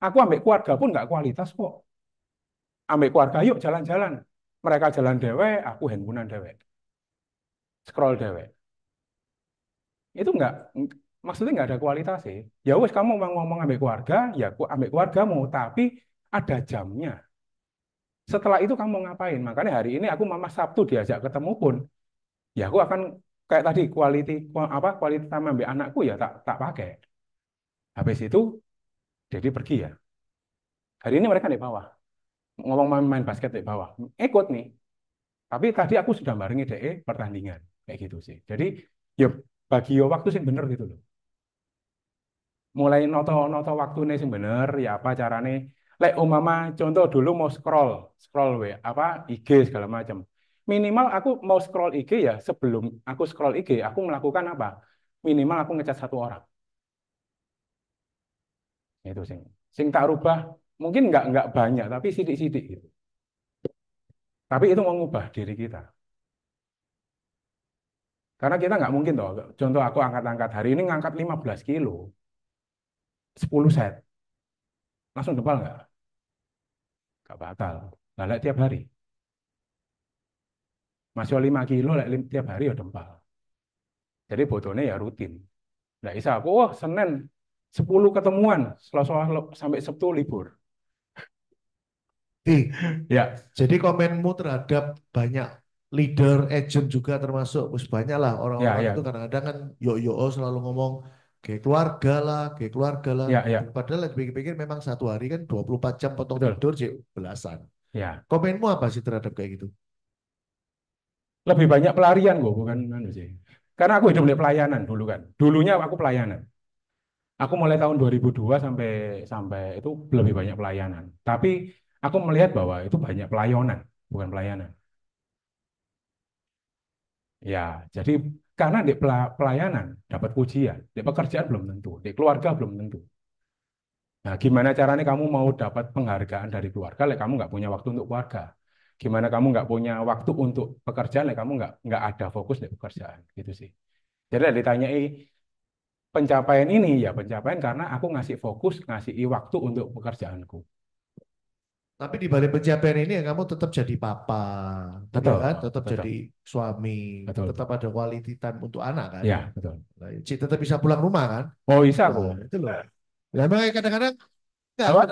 Aku ambek keluarga pun nggak kualitas kok. Ambek keluarga yuk jalan-jalan. Mereka jalan dewek, aku handphonean dewek. Scroll dewek. Itu nggak, maksudnya nggak ada kualitas sih. Ya wes kamu mau ngomong ambek keluarga, ya aku ambek keluargamu, tapi ada jamnya. Setelah itu kamu ngapain? Makanya hari ini aku Mama Sabtu diajak ketemu pun, ya aku akan kayak tadi quality time ambek anakku ya tak tak pakai. Habis itu jadi pergi ya. Hari ini mereka di bawah. Ngomong main basket di bawah. Ikut nih. Tapi tadi aku sudah barengi DE pertandingan. Kayak gitu sih. Jadi ya bagi yo waktu sih bener gitu loh. Mulai noto waktu nih sing bener ya apa carane. Lek umpama contoh dulu mau scroll, scroll apa IG segala macam. Minimal aku mau scroll IG ya sebelum aku scroll IG aku melakukan apa? Minimal aku ngecat satu orang. Itu sing. Sing tak rubah mungkin nggak banyak tapi sidik-sidik gitu. Tapi itu mengubah diri kita. Karena kita nggak mungkin toh. Contoh aku angkat-angkat hari ini ngangkat 15 kilo, 10 set. Langsung dempal nggak? Nggak batal. Nah, tiap hari. Masih 5 kilo, tiap hari ya dempal. Jadi fotonya ya rutin. Nggak bisa aku, wah Senin 10 ketemuan, Selasa sampai Sabtu libur. Ya, Jadi komenmu terhadap banyak leader, agent juga termasuk, banyak lah orang-orang ya, itu kadang-kadang kan yo selalu ngomong kayak keluarga lah. ya, Padahal dipikir-pikir memang satu hari kan 24 jam potong betul. tidur sih belasan. Ya, Komenmu apa sih terhadap kayak gitu? lebih banyak pelarian kok, bukan anu sih. Karena aku hidup di pelayanan dulu kan. Dulunya aku pelayanan. Aku mulai tahun 2002 sampai sampai itu lebih banyak pelayanan. Tapi aku melihat bahwa itu banyak pelayanan, bukan pelayanan. Ya, jadi karena di pelayanan dapat pujian, di pekerjaan belum tentu, di keluarga belum tentu. Nah, gimana caranya kamu mau dapat penghargaan dari keluarga, lek kamu nggak punya waktu untuk keluarga? Gimana kamu nggak punya waktu untuk pekerjaan, lek kamu nggak ada fokus di pekerjaan, gitu sih. Jadi ditanyai pencapaian ini, ya pencapaian karena aku ngasih fokus, ngasih waktu untuk pekerjaanku. Tapi di balik pencapaian ini ya kamu tetap jadi papa, ya Betul, kan? Tetap betul, jadi suami, betul. tetap ada quality time untuk anak kan? Ya, betul. Nah, tetap bisa pulang rumah kan? Oh, bisa aku. Nah, itu loh. Nah, makanya kadang-kadang enggak, Apa?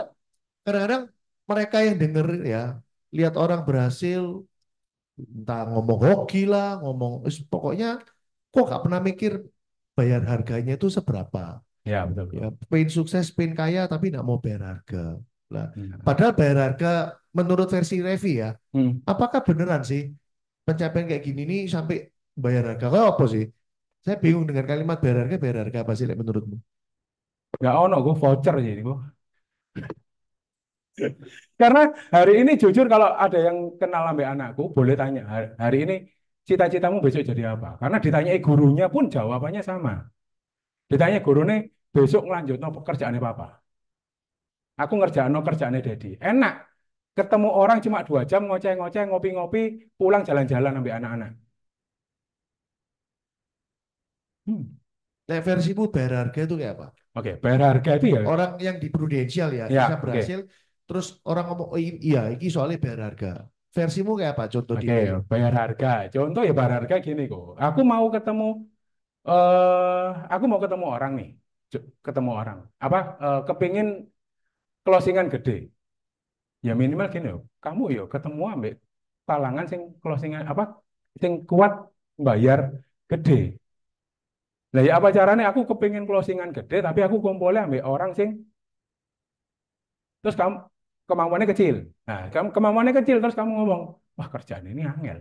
kadang-kadang mereka yang denger ya, lihat orang berhasil, entah ngomong hoki lah, ngomong, pokoknya kok gak pernah mikir bayar harganya itu seberapa. Ya, betul, Ya, betul. pengen sukses, pengen kaya, tapi nggak mau bayar harga. Lah, Hmm. padahal bayar harga menurut versi Revi ya, Hmm. apakah beneran sih pencapaian kayak gini nih sampai bayar harga? Kalau apa sih? Saya bingung dengan kalimat bayar harga apa sih Lek, menurutmu? Nggak ono, gue voucher jadi gue. Karena hari ini jujur kalau ada yang kenal sampai anakku, boleh tanya, hari ini cita-citamu besok jadi apa? Karena ditanyai gurunya pun jawabannya sama. Ditanya gurunya, besok ngelanjut no pekerjaannya papa. Aku ngerjain no kerjaannya Dedi. Enak. Ketemu orang cuma 2 jam, ngoceh-ngoceh, ngopi-ngopi, pulang jalan-jalan sampai anak-anak. Hmm. Lek versimu bayar harga itu kayak apa? Oke, bayar harga itu ya. Orang yang di prudensial ya, Ya, bisa oke. berhasil, terus orang ngomong, oh, iya, ini soalnya bayar harga. Versimu kayak apa? Contoh Oke, detail. bayar harga. Contoh ya bayar harga gini kok. Aku mau ketemu orang nih. Ketemu orang. Apa? Kepingin closingan gede. Ya minimal gini loh. Kamu yo ketemu ambek palangan sing closingan apa? Sing kuat bayar gede. Nah ya apa caranya aku kepingin closingan gede tapi aku kumpulnya ambek orang sing terus kamu kemampuannya kecil. Nah, kamu kemampuannya kecil terus kamu ngomong, "Wah, kerjaan ini angel."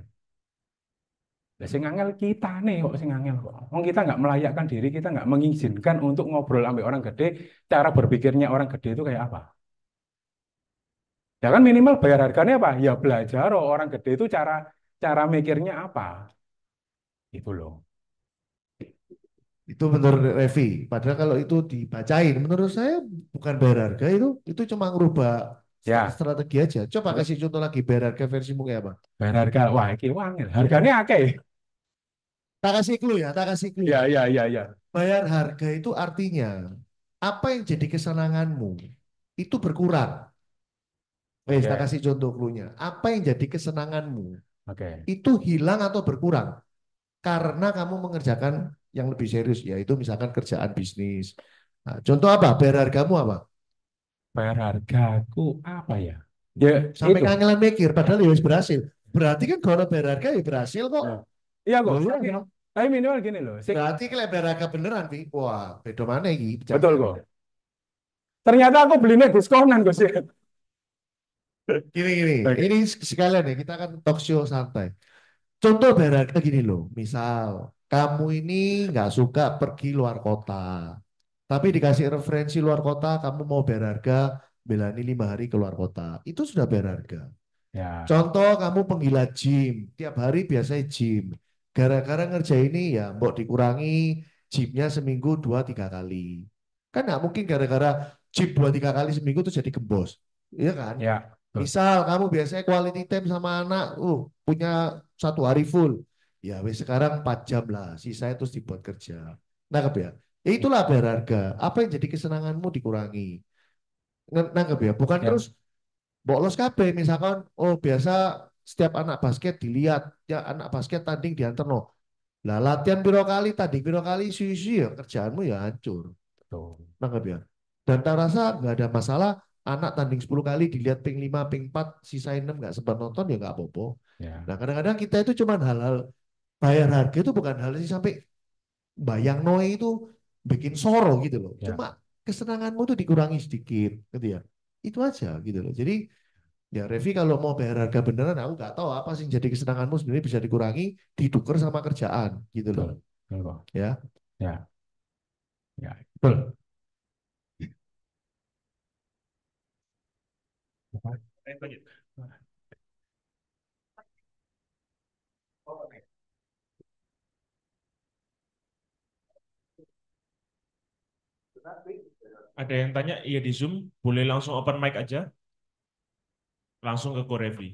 Lah sing angel kita nih kok sing angel kok. Wong kita nggak melayakkan diri, kita nggak mengizinkan untuk ngobrol sampai orang gede, cara berpikirnya orang gede itu kayak apa? Ya kan minimal bayar harganya apa? Ya belajar oh, orang gede itu cara cara mikirnya apa? Itu loh. Itu menurut Revi. Padahal kalau itu dibacain, menurut saya bukan bayar harga itu cuma ngerubah Ya, strategi aja. Coba kasih contoh lagi bayar harga versimu kayak apa? bayar harga. Wah, iki angel. Harganya akeh. Tak kasih clue ya, tak kasih clue ya. Ya. Bayar harga itu artinya apa yang jadi kesenanganmu itu berkurang. Oke, Tak kasih contoh clue-nya. Apa yang jadi kesenanganmu oke. itu hilang atau berkurang karena kamu mengerjakan yang lebih serius, yaitu misalkan kerjaan bisnis. Nah, contoh apa? Bayar hargamu apa? Bayar hargaku apa ya? Ya Sampai itu. kangelan mikir, padahal ya wis berhasil. Berarti kan kalau bayar harga ya berhasil kok. Nah, iya kok. Loh, iya, Tapi, kan? tapi minimal gini loh. Berarti kalau bayar harga beneran, Pi. Wah, beda mana ini? Betul kok. Ternyata aku belinya diskonan kok sih. Gini, Oke. ini sekalian ya, kita kan talk show santai. Contoh bayar harga gini loh, misal kamu ini nggak suka pergi luar kota, tapi dikasih referensi luar kota, kamu mau bayar harga, belani 5 hari keluar kota, itu sudah bayar harga. Ya, Contoh kamu penggila gym, tiap hari biasanya gym, gara-gara ngerjain ini ya, mbok dikurangi gymnya seminggu 2-3 kali. Kan nggak mungkin gara-gara gym 2-3 kali seminggu tuh jadi gembos, iya kan? ya. Betul. Misal kamu biasanya quality time sama anak, punya 1 hari full. Ya wes sekarang 4 jam lah, sisanya terus dibuat kerja. Nangkep ya? Ya itulah bayar harga. Apa yang jadi kesenanganmu dikurangi. Nangkep ya? Bukan Ya, terus bolos kabeh misalkan, oh biasa setiap anak basket dilihat, ya anak basket tanding diantar no. Lah latihan piro kali, tanding piro kali, suwi ya kerjaanmu ya hancur. betul. Nangkep ya? Dan tak rasa nggak ada masalah anak tanding 10 kali dilihat ping 5, ping 4, sisain 6 nggak sempat nonton ya nggak apa-apa. Ya, Nah kadang-kadang kita itu cuman hal-hal bayar harga itu bukan hal sih sampai bayang noe itu bikin soro gitu loh. ya. Cuma kesenanganmu tuh dikurangi sedikit gitu ya. Itu aja gitu loh. Jadi ya Revi kalau mau bayar harga beneran aku nggak tahu apa sih yang jadi kesenanganmu sebenarnya bisa dikurangi ditukar sama kerjaan gitu loh. Betul. Betul kok. Ya. Ya, ya. Betul. Ada yang tanya, iya di Zoom, boleh langsung open mic aja, langsung ke Korevi.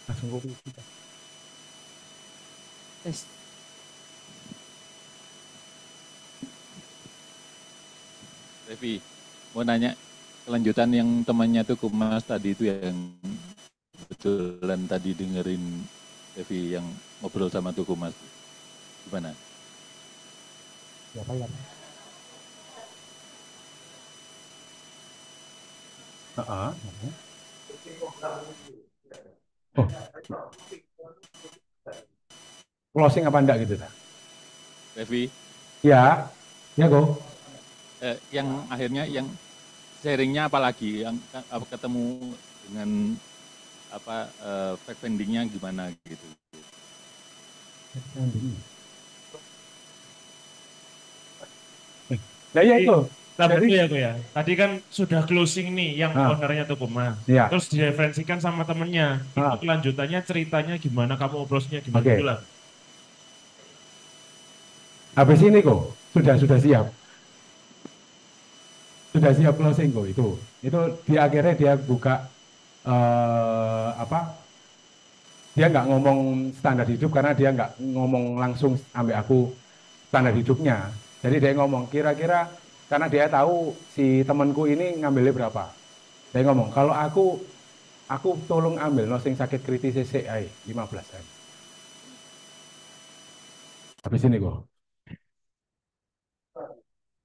Langsung kopi kita. Terus, Revi, mau nanya kelanjutan yang temannya tuh Kumas tadi itu yang kebetulan tadi dengerin Revi yang ngobrol sama tuh Kumas. Gimana? Siapa ya? Heeh. Oh, closing apa enggak gitu dah? Revi, Ya, ya kok. yang akhirnya yang sharingnya apalagi yang ketemu dengan apa fact findingnya gimana gitu. Nah, ya itu. Nah, Jadi, betul ya tuh ya. Tadi kan sudah closing nih yang Ah. ownernya Tokuma. ya. Terus direferensikan sama temennya. Itu Ah. kelanjutannya ceritanya gimana, kamu obrolnya gimana Oke. itulah. Habis ini kok sudah siap. Sudah siap closing kok itu. Itu di akhirnya dia buka apa? Dia nggak ngomong standar hidup karena dia nggak ngomong langsung sampai aku standar hidupnya. Jadi dia ngomong kira-kira karena dia tahu si temanku ini ngambilnya berapa. Dia ngomong kalau aku tolong ambil no sing sakit kritis CCI 15 ae. Habis ini kok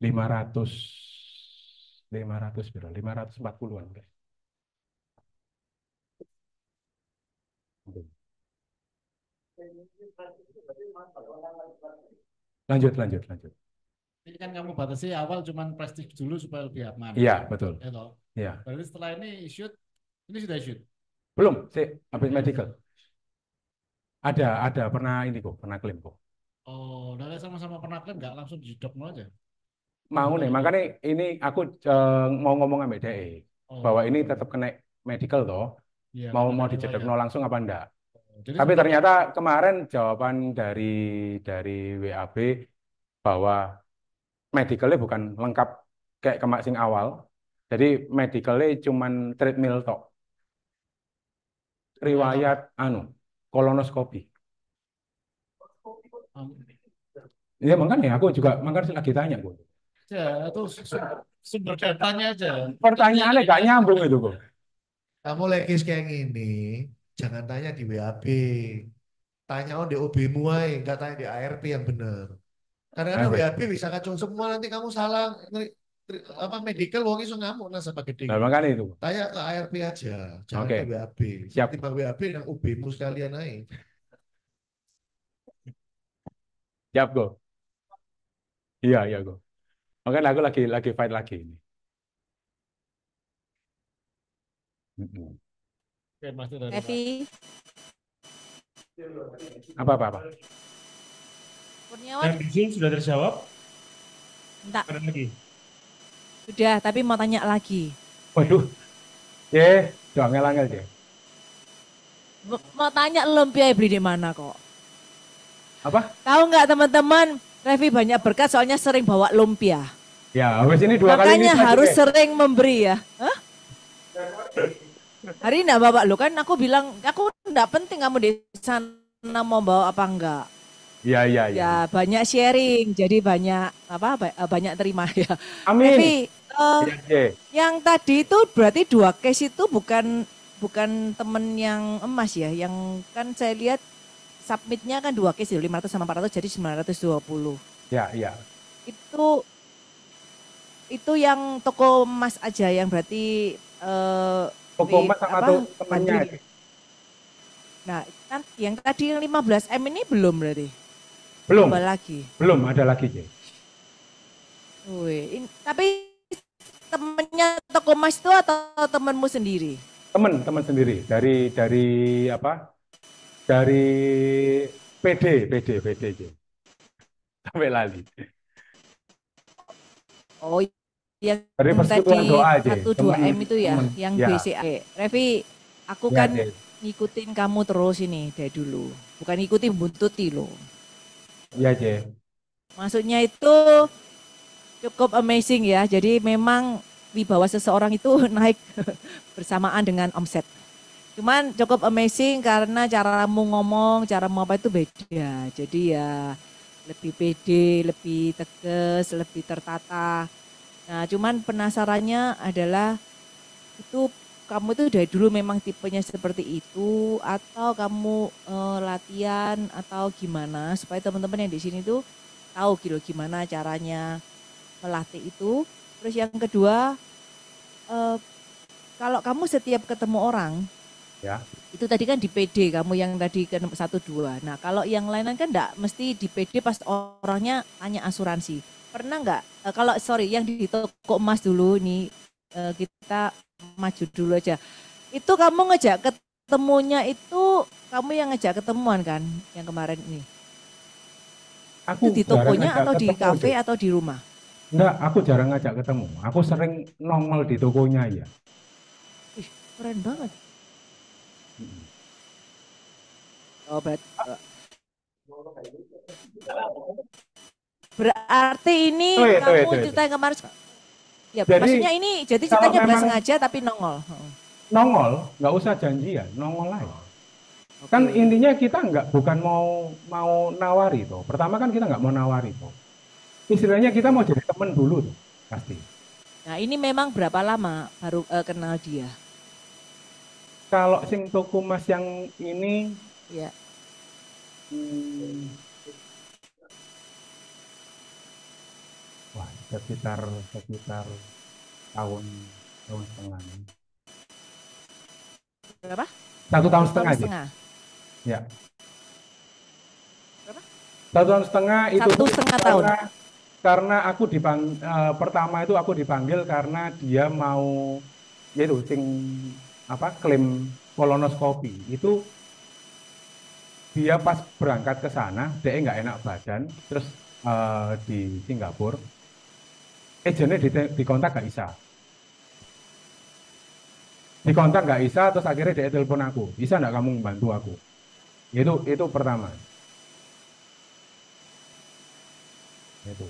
500 500 berapa? 540-an guys. Lanjut. Ini kan kamu batasi awal cuman prestige dulu supaya lebih aman. Iya, betul. Ya toh. Iya. Berarti setelah ini shoot, ini sudah shoot. Belum, sih, habis medical. Ada pernah ini kok, pernah klaim kok. Oh, udah sama-sama pernah klaim nggak langsung di dok aja. Mau nih, makanya ini aku mau ngomong sama DE bahwa ini tetap kena medical toh. Iya, Mau karena dicedek riwayat. langsung apa enggak? Jadi Tapi sebenarnya ternyata kemarin jawaban dari WAB bahwa medicalnya bukan lengkap kayak sing awal. Jadi medicalnya cuman treadmill tok. Riwayat kolonoskopi. um, Ya makanya aku juga makanya lagi tanya Bu. aja. Itu sumber datanya aja. Pertanyaannya gak nyambung itu kok. Kamu lagi kayak gini, jangan tanya di WAB. Tanya di OB-mu aja, nggak tanya di ARP yang benar. Kadang-kadang Apa? WAB bisa kacau semua, nanti kamu salah apa medical wong iso ngamuk nasabah gede. Nah, makanya itu. Tanya ke ARP aja, jangan Oke, ke WAB. siap. Timbang WAB yang OB-mu sekalian aja. Siap kok. Iya, iya kok. Makanya aku lagi fight lagi ini. Mm-mm. Oke, Mas dari Pak. Revi, Apa? Kurniawan, Dan di sini sudah terjawab. enggak, Ada lagi. sudah, tapi mau tanya lagi. Waduh, doang angel deh. Mau tanya lumpia beli di mana kok? Apa? Tahu nggak teman-teman, Revi banyak berkat soalnya sering bawa lumpia. Ya, habis ini 2 kali Makanya lipat harus deh. sering memberi ya. Hah? Hari ini bapak lu kan aku bilang, aku enggak penting kamu di sana mau bawa apa enggak. Iya. Ya banyak sharing, jadi banyak banyak terima ya. Amin. Revi, Iya. yang tadi itu berarti 2 case itu bukan temen yang emas ya, yang kan saya lihat submitnya kan 2 case 500 sama 400 jadi 920. Iya. Itu yang toko emas aja yang berarti Toko emas sama temannya. banding. Nah, kan yang tadi yang 15M ini belum berarti. Belum, Tambah lagi. belum ada lagi, Jay. Wih, tapi temennya toko emas itu atau temenmu sendiri? Teman sendiri dari apa? Dari PD, Jay. Sampai lali. Oh, yang Dari persekutuan tadi doa aja. 12M itu ya, Temen. yang Ya. BCA. Revi, aku Ya, kan Jay. ngikutin kamu terus ini dari dulu. Bukan ngikutin, buntuti loh. Iya, Jay. Maksudnya itu cukup amazing ya. Jadi memang wibawa seseorang itu naik bersamaan dengan omset. Cuman cukup amazing karena caramu ngomong, caramu apa itu beda. Jadi ya lebih pede, lebih tegas, lebih tertata. Nah, cuman penasarannya adalah itu kamu itu dari dulu memang tipenya seperti itu atau kamu latihan atau gimana supaya teman-teman yang di sini tuh tahu gitu gimana caranya melatih itu. Terus yang kedua, kalau kamu setiap ketemu orang, Ya. itu tadi kan di PD kamu yang tadi ke 1-2. Nah kalau yang lain kan enggak mesti di PD pas orangnya tanya asuransi. Pernah enggak, yang di toko emas dulu nih, kita maju dulu aja. Itu kamu ngejak ketemunya itu, kamu yang ngejak ketemuan kan yang kemarin ini? Aku Itu di jarang tokonya ngajak atau di ketemu, kafe Jay. atau di rumah? Enggak, aku jarang ngajak ketemu. Aku sering nongol di tokonya ya. Ih, keren banget. Oh, berarti ini kamu cerita yang kemarin. Ya, Jadi, maksudnya ini jadi kalau ceritanya nggak memang- sengaja tapi nongol. Nongol, nggak usah janjian, nongol aja. Oke. Kan intinya kita bukan mau nawari toh. Pertama kan kita nggak mau nawari toh. Istilahnya kita mau jadi teman dulu tuh, pasti. Nah, ini memang berapa lama baru kenal dia? Kalau sing toko mas yang ini Ya. wah, sekitar tahun setengah. Berapa? 1 tahun setengah aja. Ya. Berapa? 1 tahun setengah itu 1,5 tahun. Karena aku pertama itu aku dipanggil karena dia mau yaitu klaim kolonoskopi. Itu dia pas berangkat ke sana, dia nggak enak badan, terus di Singapura, agennya dikontak nggak bisa. Dikontak nggak bisa, terus akhirnya dia telepon aku, bisa nggak kamu membantu aku? Itu pertama. Itu.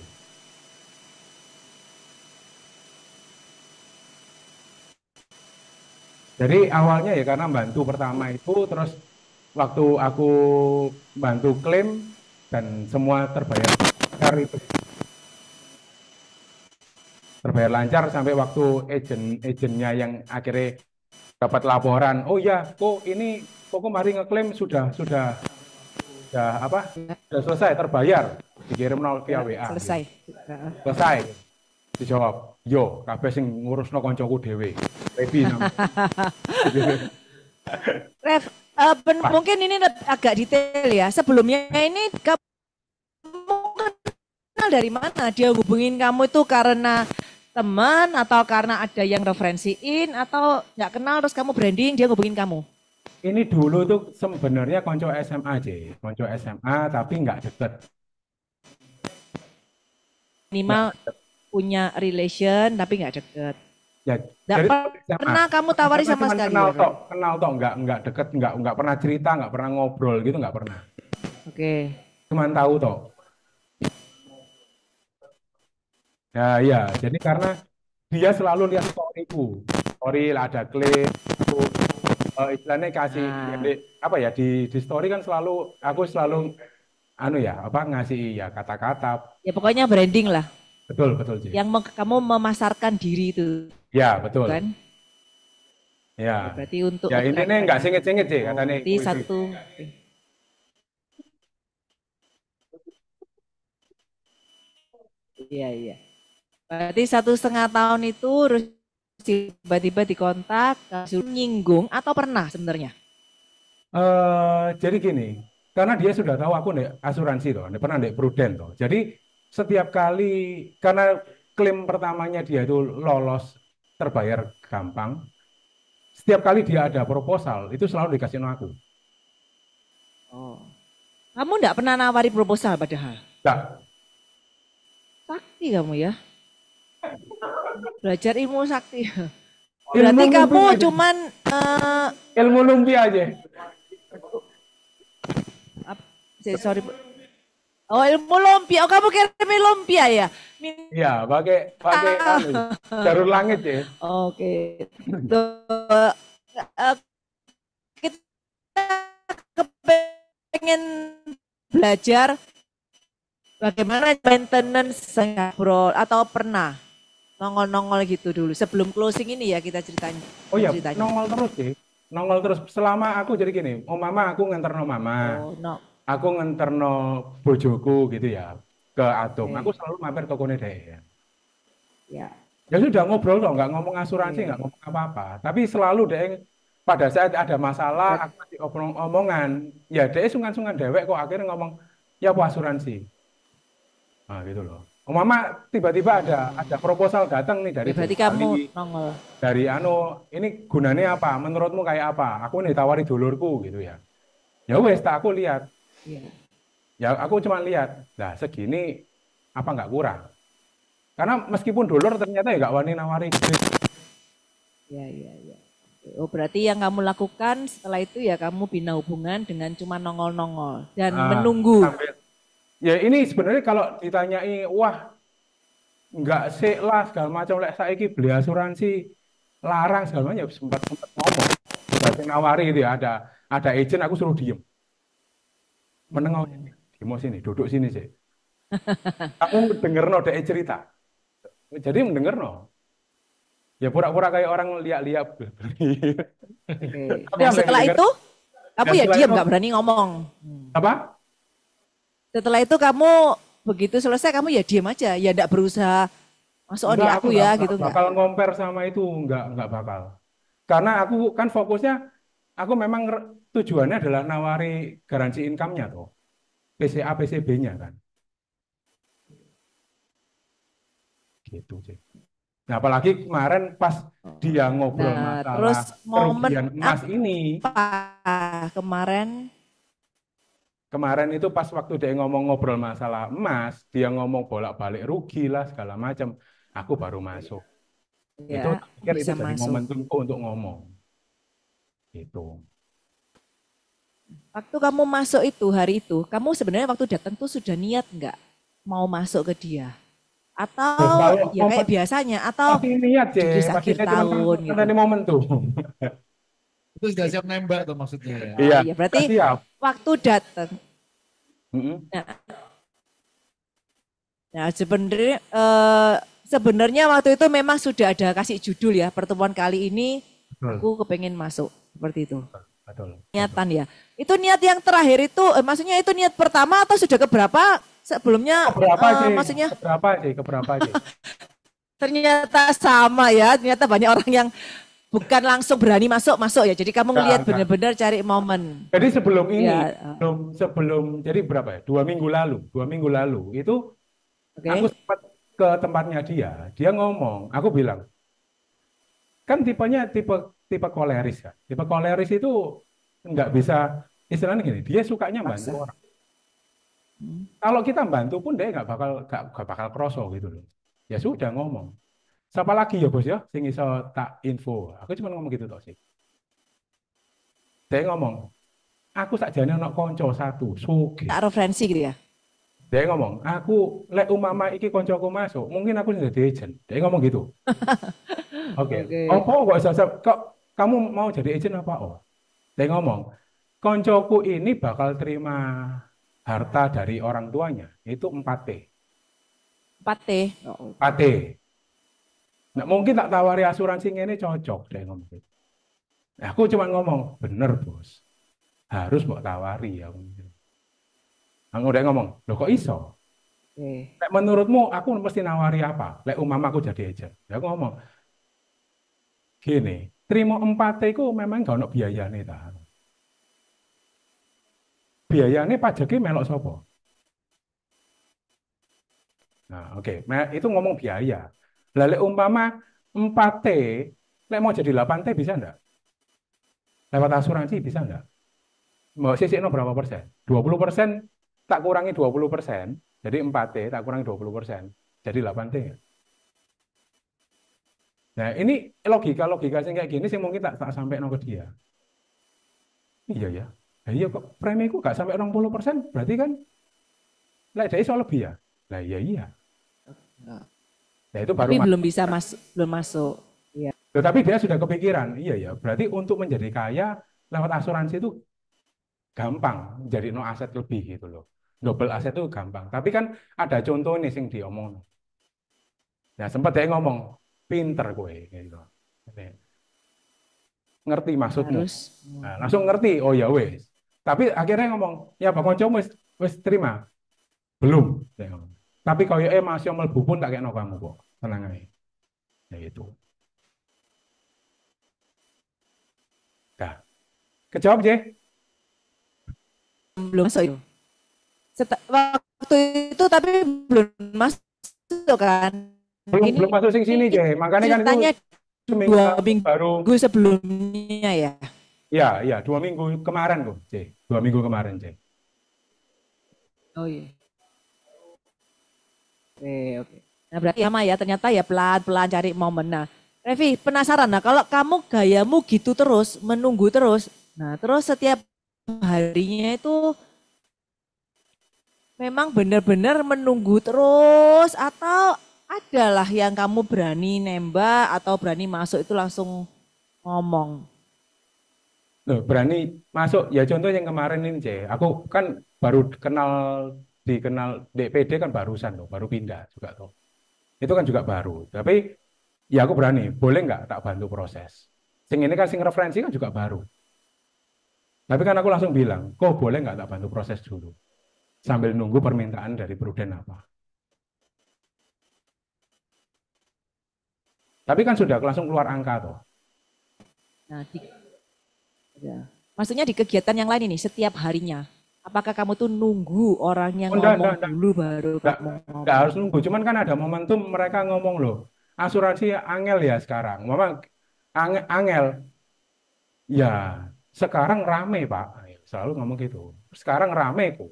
Jadi awalnya ya karena bantu pertama itu, terus waktu aku bantu klaim dan semua terbayar itu. terbayar lancar sampai waktu agennya yang akhirnya dapat laporan, oh ya, kok ini kemarin ngeklaim sudah apa? Sudah selesai terbayar, dikirim via WA. Selesai. Selesai. Dijawab, yo, kabeh sing ngurusno koncoku dhewe. Revi namanya. Ref, mungkin ini agak detail ya. Sebelumnya ini kamu kenal dari mana? Dia hubungin kamu itu karena teman atau karena ada yang referensiin atau nggak kenal terus kamu branding dia hubungin kamu? Ini dulu tuh sebenarnya konco SMA aja, konco SMA tapi nggak deket. Minimal punya relation tapi nggak deket. Ya, Nggak pernah kamu tawari sama sekali. Kenal tok, nggak deket, nggak pernah cerita, nggak pernah ngobrol gitu, nggak pernah. Oke. Cuman tahu tok. Ya, ya, jadi karena dia selalu lihat storyku, story ada klip, istilahnya kasih apa ya di story kan aku selalu ngasih ya kata-kata. Ya pokoknya branding lah. Betul, Ji. Yang kamu memasarkan diri itu. Ya, betul. Kan? Ya. Berarti untuk ya ini nggak singit-singit sih katanya. Berarti satu. Iya. Berarti 1,5 tahun itu harus tiba-tiba dikontak, nyinggung atau pernah sebenarnya? Jadi gini, karena dia sudah tahu aku nih asuransi toh, pernah nih prudent toh. Jadi setiap kali karena klaim pertamanya dia itu lolos terbayar gampang, setiap kali dia ada proposal itu selalu dikasih aku. Oh, kamu enggak pernah nawari proposal padahal? Enggak. Sakti kamu ya. Belajar ilmu sakti. Berarti kamu cuman ilmu lumpia aja. Sorry. Oh, ilmu lumpia. Oh, kamu kirim lumpia ya? Iya, pakai jalur langit ya. Oke. Kita kepengen belajar bagaimana maintenance ngobrol atau pernah nongol-nongol gitu dulu sebelum closing ini ya kita ceritanya. Oh iya, nongol terus sih. Nongol terus selama aku jadi gini, mama aku nganterno mama. Oh, no. Aku nganterno bojoku gitu ya ke Atung. Aku selalu mampir tokone deh ya. Ya. Ya sudah ngobrol kok, nggak ngomong asuransi, nggak ngomong apa-apa. Tapi selalu deh pada saat ada masalah aku kasih omongan. Ya deh sungan-sungan dewek kok akhirnya ngomong ya apa asuransi. Nah gitu loh. Mama tiba-tiba ada proposal datang nih dari berarti kamu nongol. Dari ini gunanya apa? Menurutmu kayak apa? Aku nih tawari dulurku gitu ya. Ya wes tak aku lihat. Iya. Ya aku cuma lihat. Nah segini apa nggak kurang? Karena meskipun dulur ternyata ya nggak wani nawari. Iya. Oh berarti yang kamu lakukan setelah itu ya kamu bina hubungan dengan cuma nongol-nongol dan menunggu. Ya ini sebenarnya kalau ditanyai, wah nggak sih lah segala macam, lek saiki beli asuransi larang segala macam, ya sempat ngomong, sempat nawari gitu ya, ada agent aku suruh diem, menengok demo sini, duduk sini sih, kamu denger no dek cerita, jadi mendenger no, ya pura-pura kayak orang liak-liak. Nah setelah itu kamu ya diem nggak berani ngomong. Apa? Setelah itu kamu begitu selesai kamu ya diam aja, ya enggak berusaha masuk di aku ya gitu enggak. Bakal compare sama itu enggak bakal. Karena aku kan fokusnya aku memang tujuannya adalah nawari garansi income-nya tuh. PCA PCB-nya kan. Gitu sih. Nah, apalagi kemarin pas dia ngobrol masalah terus kerugian emas ini. Kemarin itu pas waktu dia ngomong ngobrol masalah emas, dia ngomong bolak-balik rugi lah segala macam. Aku baru masuk. Ya, itu pikir itu jadi masuk. momentumku untuk ngomong. Gitu. Waktu kamu masuk itu hari itu, kamu sebenarnya waktu datang tuh sudah niat nggak mau masuk ke dia? Atau ya kayak biasanya atau pasti niat sih, akhir tahun gitu. Ada momentum. Itu sudah siap nembak tuh maksudnya. Iya, ya, berarti waktu datang. Nah sebenarnya sebenarnya waktu itu memang sudah ada kasih judul ya, pertemuan kali ini Betul, aku kepengen masuk seperti itu. betul. Niatan ya. Itu niat yang terakhir itu, maksudnya itu niat pertama atau sudah keberapa sebelumnya? Keberapa sih? Maksudnya Keberapa sih? ternyata sama ya, ternyata banyak orang yang bukan langsung berani masuk ya. Jadi kamu ngelihat Enggak. benar-benar cari momen. Jadi sebelum ini, Ya, sebelum jadi berapa ya? 2 minggu lalu itu oke. aku sempat ke tempatnya dia ngomong, aku bilang, kan tipenya tipe koleris kan. Tipe koleris itu nggak bisa, istilahnya gini, dia sukanya bantu Paksa. orang. Kalau kita bantu pun dia nggak bakal kroso gitu loh. Ya sudah ngomong. Siapa lagi ya bos ya, sing iso tak info. Aku cuma ngomong gitu toh sih. Dia ngomong, aku sakjane ono konco satu, sugih. Tak referensi gitu ya. Dia ngomong, aku lek umama iki koncoku masuk, mungkin aku sudah agent. Dia ngomong gitu. Oke. Oke. Apa kok kamu mau jadi agent apa? Oh. Dia ngomong, koncoku ini bakal terima harta dari orang tuanya, itu 4T. 4T. 4T. Nah, mungkin tak tawari asuransi ini cocok, dia ngomong gitu. Nah, aku cuma ngomong, bener bos, harus mau tawari ya. Aku udah ngomong, loh kok iso? Oke. Lek menurutmu aku mesti nawari apa? Lek umama aku jadi agent. Ya aku ngomong, gini, terima 4T ku memang gak ono biayane ta. Biayane pajaknya melok sopo. Nah, oke. Nah, itu ngomong biaya. Lah lek umpama 4T, lek mau jadi 8T bisa enggak? Lewat asuransi bisa enggak? Mau sisihno berapa persen? 20%, tak kurangi 20%, jadi 4T tak kurangi 20%, jadi 8T. Nah, ini logika sing kayak gini sih mungkin tak sampai ke dia. Iya ya. Nah, iya kok premiku gak sampai 20%, berarti kan lek dia iso lebih ya. Lah iya. Nah, itu baru Tapi belum masuk. Iya. Tetapi dia sudah kepikiran, iya ya, berarti untuk menjadi kaya lewat asuransi itu gampang, jadi no aset lebih gitu loh. Double aset itu gampang. Tapi kan ada contoh nih sing diomong. Ya sempat dia ngomong, pinter gue gitu. Ngerti maksudmu. Harus. Nah, langsung ngerti, oh ya wes. Tapi akhirnya ngomong, ya Pak Konco wes terima. Belum, dia ngomong. Tapi kalau masih mlebu pun tak kena kamu kok. Tenang aja. Ya itu. Nah, kejawab je. Belum masuk itu. Waktu itu tapi belum masuk kan. Belum masuk sini je. Makanya kan Ceritanya itu seminggu 2 minggu baru. sebelumnya ya. Ya, 2 minggu kemarin kok, C. 2 minggu kemarin, C. Oh iya. Oke. Nah berarti sama ya, ternyata ya pelan-pelan cari momen. Nah, Revi penasaran, nah kalau kamu gayamu gitu terus, menunggu terus, nah terus setiap harinya itu memang benar-benar menunggu terus atau adalah yang kamu berani nembak atau berani masuk itu langsung ngomong? Loh, berani masuk, ya contoh yang kemarin ini, C. Aku kan baru dikenal DPD kan barusan loh, baru pindah juga tuh. Itu kan juga baru. Tapi ya aku berani, boleh nggak tak bantu proses. Sing ini kan sing referensi kan juga baru. Tapi kan aku langsung bilang, kok boleh nggak tak bantu proses dulu. Sambil nunggu permintaan dari Pruden apa. Tapi kan sudah langsung keluar angka tuh. Nah, maksudnya di kegiatan yang lain ini setiap harinya, apakah kamu tuh nunggu orang yang ngomong dulu baru kamu ngomong? Nggak harus nunggu, cuman kan ada momentum mereka ngomong loh, asuransi angel ya sekarang. Memang angel, ya sekarang rame Pak, selalu ngomong gitu. Sekarang rame kok,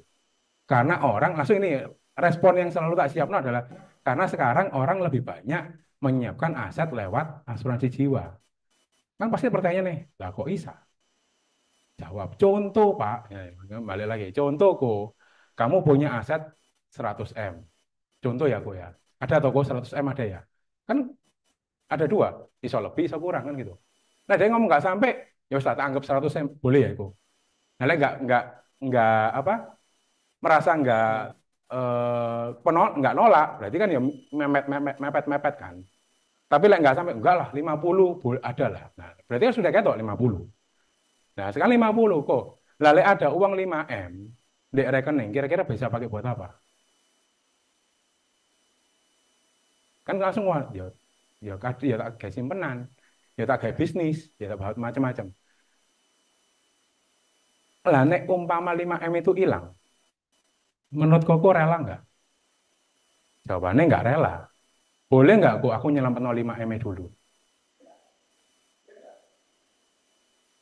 karena orang langsung ini respon yang selalu tak siapkan adalah karena sekarang orang lebih banyak menyiapkan aset lewat asuransi jiwa. Kan pasti pertanyaan nih, lah kok bisa? Jawab, contoh Pak, ya, balik lagi, contohku, kamu punya aset 100M, contoh ya kok ya, ada toko 100M ada ya, kan ada dua, iso lebih, iso kurang kan gitu. Nah dia ngomong nggak sampai, ya tak anggap 100M, boleh ya kok. Nah nggak apa, merasa nggak nggak nolak, berarti kan ya mepet kan. Tapi nggak sampai, enggak lah 50 ada lah. Nah, berarti kan sudah ketok 50. Nah, sekarang 50 kok. Lalu ada uang 5M di rekening, kira-kira bisa pakai buat apa? Kan langsung wah, ya tak kayak simpenan, ya tak kayak bisnis, ya tak buat macam-macam. Lah nek umpama 5M itu hilang, menurut Koko rela nggak? Jawabannya nggak rela. Boleh nggak kok aku nyelamat 05M dulu?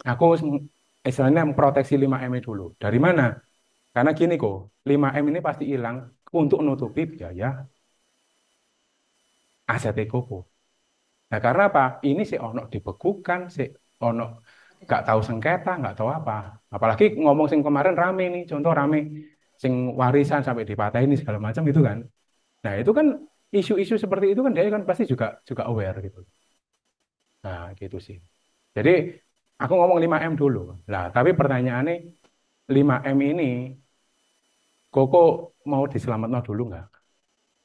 Aku istilahnya memproteksi 5M dulu. Dari mana? Karena gini kok, 5M ini pasti hilang untuk nutupi biaya aset Koko. Nah karena apa? Ini si ono dibekukan, si ono nggak tahu sengketa, nggak tahu apa. Apalagi ngomong sing kemarin rame nih, contoh rame, sing warisan sampai dipatahin segala macam gitu kan. Nah itu kan isu-isu seperti itu kan dia kan pasti juga aware gitu. Nah gitu sih. Jadi aku ngomong 5M dulu. Lah tapi pertanyaannya 5M ini Koko mau diselamatkan dulu nggak?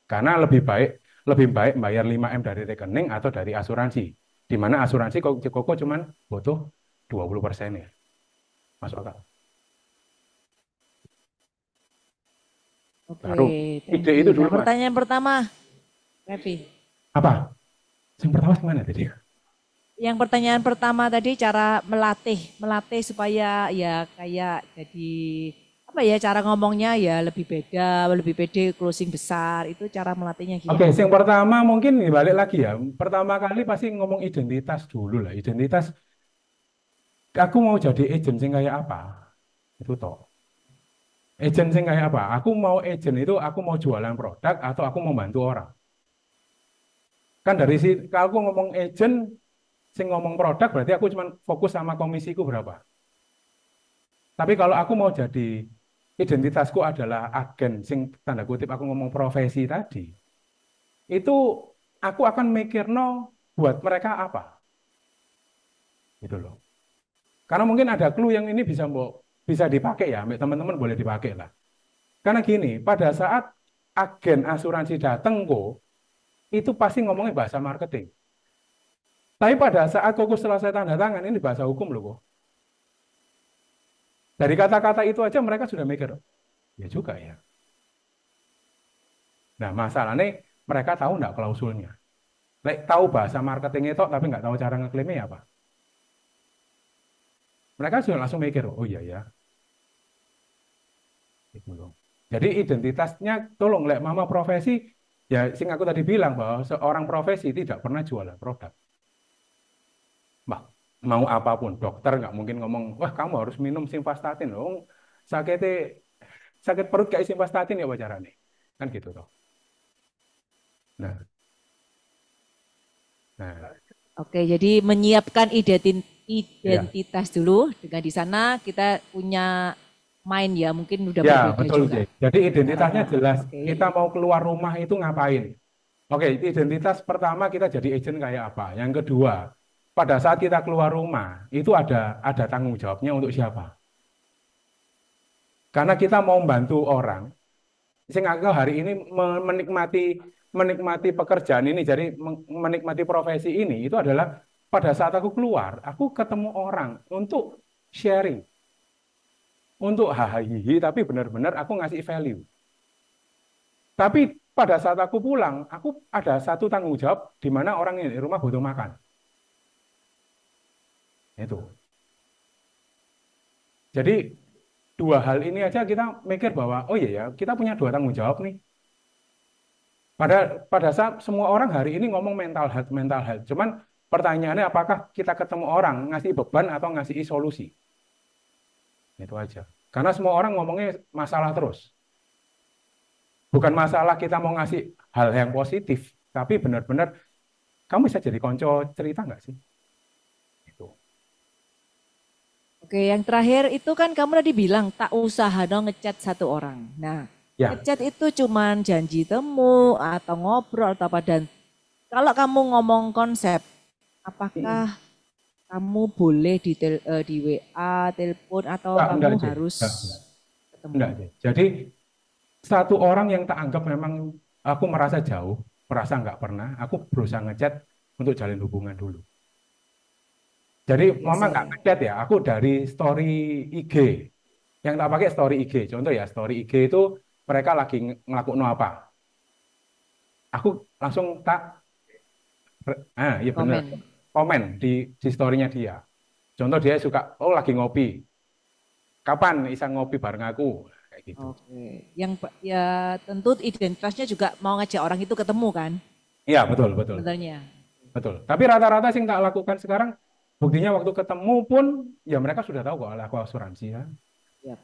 Karena lebih baik bayar 5M dari rekening atau dari asuransi. Di mana asuransi Koko cuman butuh 20% ya. Masuk akal. Oke, Baru thank ide you. itu dulu Nah, Mas. pertanyaan pertama, Revi. Apa? Yang pertama gimana tadi? Yang pertanyaan pertama tadi cara melatih supaya ya kayak jadi apa ya cara ngomongnya ya lebih beda, lebih pede, closing besar. Itu cara melatihnya Oke, gimana? yang pertama mungkin balik lagi ya. Pertama kali pasti ngomong identitas dulu lah. Identitas, aku mau jadi agent sing kayak apa? Itu toh. Agent sing kayak apa? Aku mau agent itu aku mau jualan produk atau aku mau bantu orang. Kan dari si kalau aku ngomong agent sing ngomong produk berarti aku cuma fokus sama komisiku berapa. Tapi kalau aku mau jadi identitasku adalah agen sing tanda kutip aku ngomong profesi tadi, itu aku akan mikir no buat mereka apa. Gitu loh. Karena mungkin ada clue yang ini bisa dipakai ya, teman-teman boleh dipakai lah. Karena gini, pada saat agen asuransi datang kok, itu pasti ngomongnya bahasa marketing. Tapi pada saat kok selesai tanda tangan, ini bahasa hukum loh kok. Dari kata-kata itu aja mereka sudah mikir, ya juga ya. Nah masalahnya mereka tahu nggak klausulnya. Tahu bahasa marketing itu tapi nggak tahu cara ngeklaimnya apa. Mereka sudah langsung mikir, oh iya ya. Gitu loh. Jadi identitasnya tolong mama profesi ya sing aku tadi bilang bahwa seorang profesi tidak pernah jualan produk. Bah, mau apapun dokter nggak mungkin ngomong wah kamu harus minum simvastatin loh sakit perut kayak simvastatin ya wajar nih kan gitu toh. Nah, nah Oke, jadi menyiapkan ya identitas dulu dengan di sana kita punya mind ya mungkin udah ya berbeda betul juga. Jay. Jadi identitasnya jelas Oke. kita mau keluar rumah itu ngapain. Oke, identitas pertama kita jadi agent kayak apa. Yang kedua, pada saat kita keluar rumah itu ada tanggung jawabnya untuk siapa. Karena kita mau membantu orang, sing aku hari ini menikmati pekerjaan ini, jadi menikmati profesi ini itu adalah pada saat aku keluar, aku ketemu orang untuk sharing, untuk hahaha, tapi benar-benar aku ngasih value. Tapi pada saat aku pulang, aku ada satu tanggung jawab di mana orang ini di rumah butuh makan. Itu. Jadi dua hal ini aja kita mikir bahwa oh iya ya kita punya dua tanggung jawab nih. Pada saat semua orang hari ini ngomong mental health, cuman pertanyaannya apakah kita ketemu orang ngasih beban atau ngasih solusi? Itu aja. Karena semua orang ngomongnya masalah terus. Bukan masalah kita mau ngasih hal yang positif, tapi benar-benar kamu bisa jadi konco cerita nggak sih? Itu. Oke, yang terakhir itu kan kamu tadi bilang tak usah ngechat satu orang. Nah, Ya. ngechat itu cuman janji temu atau ngobrol atau apa dan kalau kamu ngomong konsep, apakah kamu boleh di WA, telepon atau kamu Enggak, harus ketemu? Enggak, jadi satu orang yang tak anggap memang aku merasa jauh, merasa nggak pernah, aku berusaha ngechat untuk jalin hubungan dulu. Jadi Iya mama sih. nggak ngechat ya, aku dari story IG. Yang tak pakai story IG. Contoh ya, story IG itu mereka lagi ngelakuin apa. Aku langsung iya bener, Komen. komen di story-nya dia. Contoh dia suka, oh lagi ngopi. Kapan bisa ngopi bareng aku? Kayak gitu. Oke. Ya tentu identitasnya juga mau ngajak orang itu ketemu kan, Iya, betul, betul, sebenarnya. betul. Tapi rata-rata sih yang tak lakukan sekarang, buktinya waktu ketemu pun, ya mereka sudah tahu kok aku asuransi ya. Ya.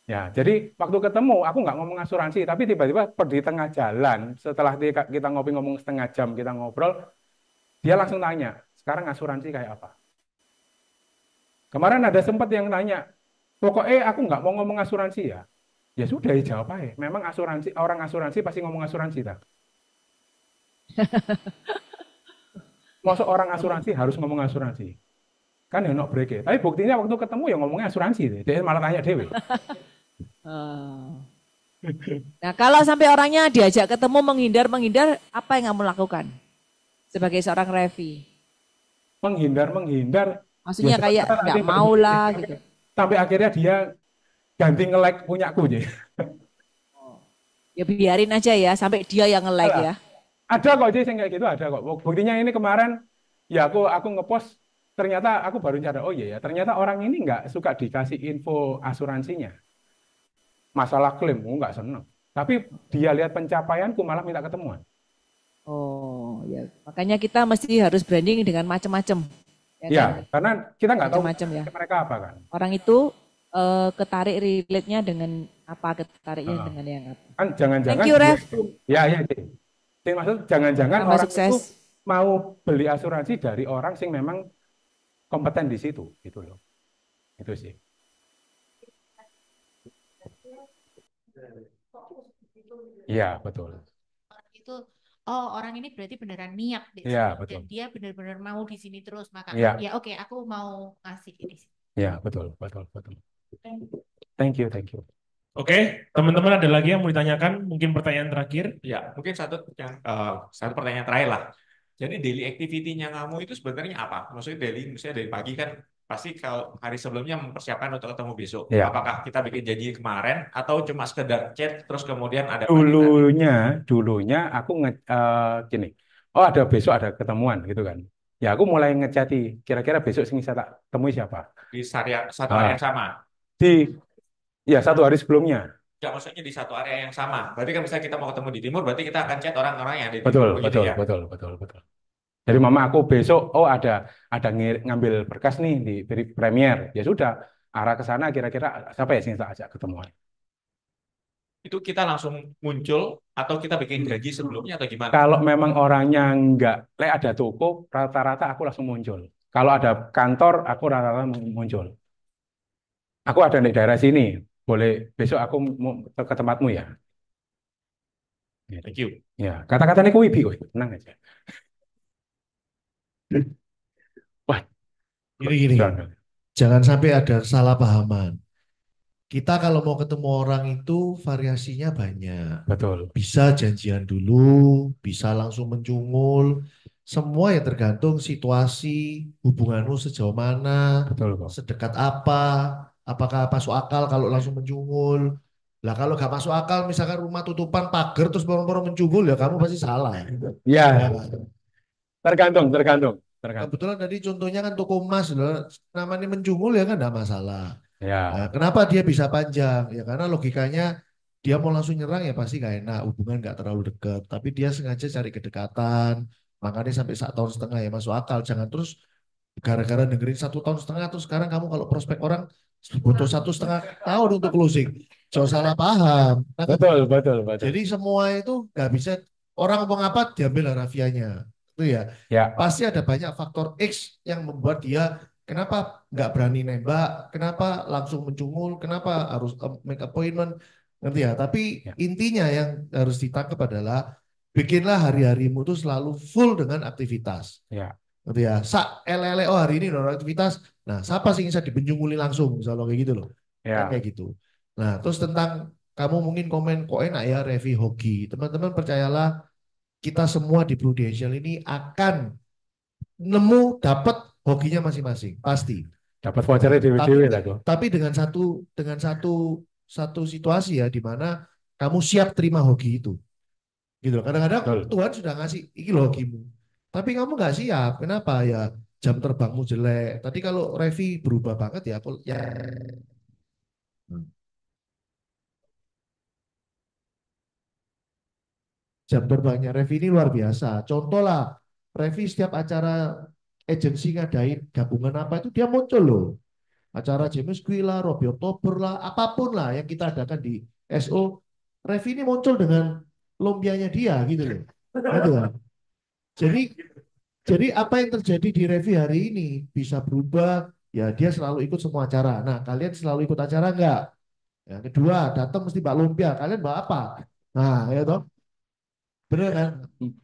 Ya, jadi waktu ketemu aku nggak ngomong asuransi, tapi tiba-tiba di tengah jalan, setelah kita ngopi-ngomong setengah jam kita ngobrol, dia langsung tanya, sekarang asuransi kayak apa? Kemarin ada sempat yang nanya, pokoknya aku nggak mau ngomong asuransi ya. Ya sudah, ya jawab aja. Memang asuransi, orang asuransi pasti ngomong asuransi tak? Masa orang asuransi harus ngomong asuransi? Kan ya no break. Tapi buktinya waktu ketemu ya ngomongnya asuransi. Dia malah tanya Dewi. Oh. Nah, kalau sampai orangnya diajak ketemu menghindar, apa yang kamu lakukan sebagai seorang Revi? Menghindar, ya Maksudnya kayak sementara nggak nanti mau lah gitu. sampai akhirnya dia ganti nge-like punyaku aja. Ya biarin aja ya, sampai dia yang nge-like ya. Ada kok Jay, yang kayak gitu ada kok. Buktinya ini kemarin ya aku ngepost, ternyata aku baru nyadar, oh iya ya, ternyata orang ini nggak suka dikasih info asuransinya. Masalah klaim, aku nggak seneng. Tapi dia lihat pencapaianku malah minta ketemuan. Oh ya, makanya kita mesti harus branding dengan macam-macam, ya kan? Ya, karena kita nggak tahu Macam-macam ya. mereka apa kan. Orang itu ketarik relate-nya dengan apa, ketariknya Heeh. dengan yang apa. Kan jangan-jangan Thank you, dia Ref. itu, ya ya Jay. Sing maksud jangan-jangan Tambah orang itu sukses. mau beli asuransi dari orang sing memang kompeten di situ, gitu loh. Itu sih. Iya, betul. Orang itu, oh orang ini berarti beneran niat di Iya, sini betul. dan dia benar-benar mau di sini terus, maka Iya, ya oke aku mau ngasih ini. iya, betul, betul, betul. Thank you, thank you. Oke, teman-teman ada lagi yang mau ditanyakan? Mungkin pertanyaan terakhir? Ya, mungkin satu pertanyaan terakhir lah. Jadi daily activity-nya kamu itu sebenarnya apa? Maksudnya misalnya dari pagi kan pasti kalau hari sebelumnya mempersiapkan untuk ketemu besok. Iya. Apakah kita bikin janji kemarin atau cuma sekedar chat terus kemudian ada Dulunya aku gini. Oh, ada besok ada ketemuan gitu kan. Ya aku mulai ngecati kira-kira besok sing saya tak temui siapa. di satu area Ah, yang sama? di ya 1 hari sebelumnya. Ya, maksudnya di satu area yang sama. Berarti kan misalnya kita mau ketemu di timur, berarti kita akan chat orang-orang yang ada di Betul, timur begitu betul, ya. betul, betul, betul. Jadi mama aku besok, oh ada ngambil berkas nih di Premier. Ya sudah, arah ke sana kira-kira siapa ya sing tak ajak ketemuan. Itu kita langsung muncul atau kita bikin janji sebelumnya atau gimana? Kalau memang orangnya nggak, ada toko, rata-rata aku langsung muncul. Kalau ada kantor, aku rata-rata muncul. Aku ada di daerah sini, boleh besok aku mau ke tempatmu ya. Gitu. Thank you. Ya, kata-katanya ku wibi, tenang aja. Wah, Gini-gini, jangan sampai ada salah pahaman. Kita kalau mau ketemu orang itu variasinya banyak. betul. Bisa janjian dulu, bisa langsung mencungul. Semua ya tergantung situasi, hubunganmu sejauh mana, Betul kok. sedekat apa, apakah masuk akal kalau langsung mencungul. Lah kalau gak masuk akal, misalkan rumah tutupan pagar terus orang-orang mencungul, ya kamu pasti salah. Ya, Ya, tergantung. kebetulan tadi contohnya kan toko emas, loh. Namanya mencungul ya kan enggak masalah. Nah, Ya, kenapa dia bisa panjang? Ya karena logikanya dia mau langsung nyerang ya pasti gak enak, hubungan gak terlalu dekat. Tapi dia sengaja cari kedekatan, makanya sampai 1 tahun setengah ya masuk akal. Jangan terus gara-gara dengerin 1 tahun setengah terus sekarang kamu kalau prospek orang butuh 1,5 tahun untuk closing. Jangan salah paham. Nah, betul. jadi semua itu gak bisa orang ngomong apa diambil harafiahnya. Itu ya. Ya, Pasti ada banyak faktor X yang membuat dia kenapa nggak berani nembak, kenapa langsung mencungul, kenapa harus make appointment, ngerti ya? Tapi Ya. intinya yang harus ditangkap adalah bikinlah hari-harimu itu selalu full dengan aktivitas. ya, Ngerti ya? Elele, oh hari ini ada aktivitas. Nah, siapa sih yang bisa dipenjunguli langsung, misalnya kayak gitu loh. Kan ya, kayak gitu. Nah, terus tentang kamu mungkin komen kok enak ya Revi hoki. Teman-teman percayalah kita semua di Prudential ini akan nemu dapat hokinya masing-masing pasti. Dapat vouchernya Tapi dewe-dewe lah kok. tapi dengan satu situasi ya di mana kamu siap terima hoki itu. Gitu loh. Kadang-kadang Betul. Tuhan sudah ngasih iki loh hokimu. Tapi kamu nggak siap. Kenapa ya? Jam terbangmu jelek. Tadi kalau Revi berubah banget ya aku ya jam terbangnya Revi ini luar biasa. Contoh lah, Revi setiap acara agensi ngadain gabungan apa itu dia muncul loh. Acara James Quill lah, Robbie Oktober lah, apapun lah yang kita adakan di SO, Revi ini muncul dengan lumpianya dia gitu loh. Gitu kan. Jadi jadi apa yang terjadi di Revi hari ini bisa berubah, ya dia selalu ikut semua acara. Nah, kalian selalu ikut acara enggak? Yang kedua, datang mesti Mbak Lumpia. Kalian bawa apa? Nah, ya toh. Bener kan?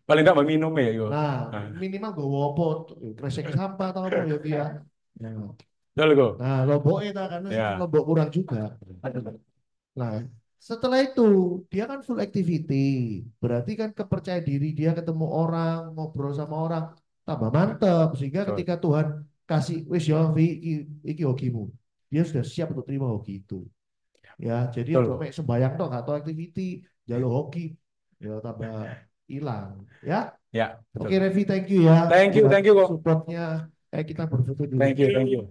Paling enggak meminum ya yo. Nah, Nah, minimal gue apa? Kresek sampah atau apa ya dia. Ya. betul kok. Nah, lombok itu karena Ya. lombok kurang juga. Nah, setelah itu dia kan full activity. Berarti kan kepercayaan diri dia ketemu orang, ngobrol sama orang tambah mantep sehingga Betul. ketika Tuhan kasih wis yo Vi, iki hokimu. Dia sudah siap untuk terima hoki itu. Ya, jadi Betul. untuk mek sembayang tok atau activity jalur hoki ya tambah hilang ya. Ya, betul. Oke Revi, thank you ya Thank buat you kok. supportnya. Kita berfoto dulu. Thank you.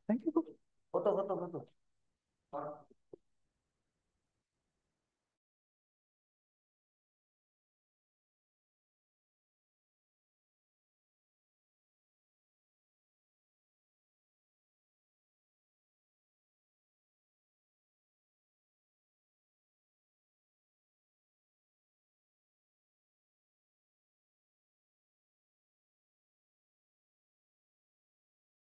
Thank you kok. Foto.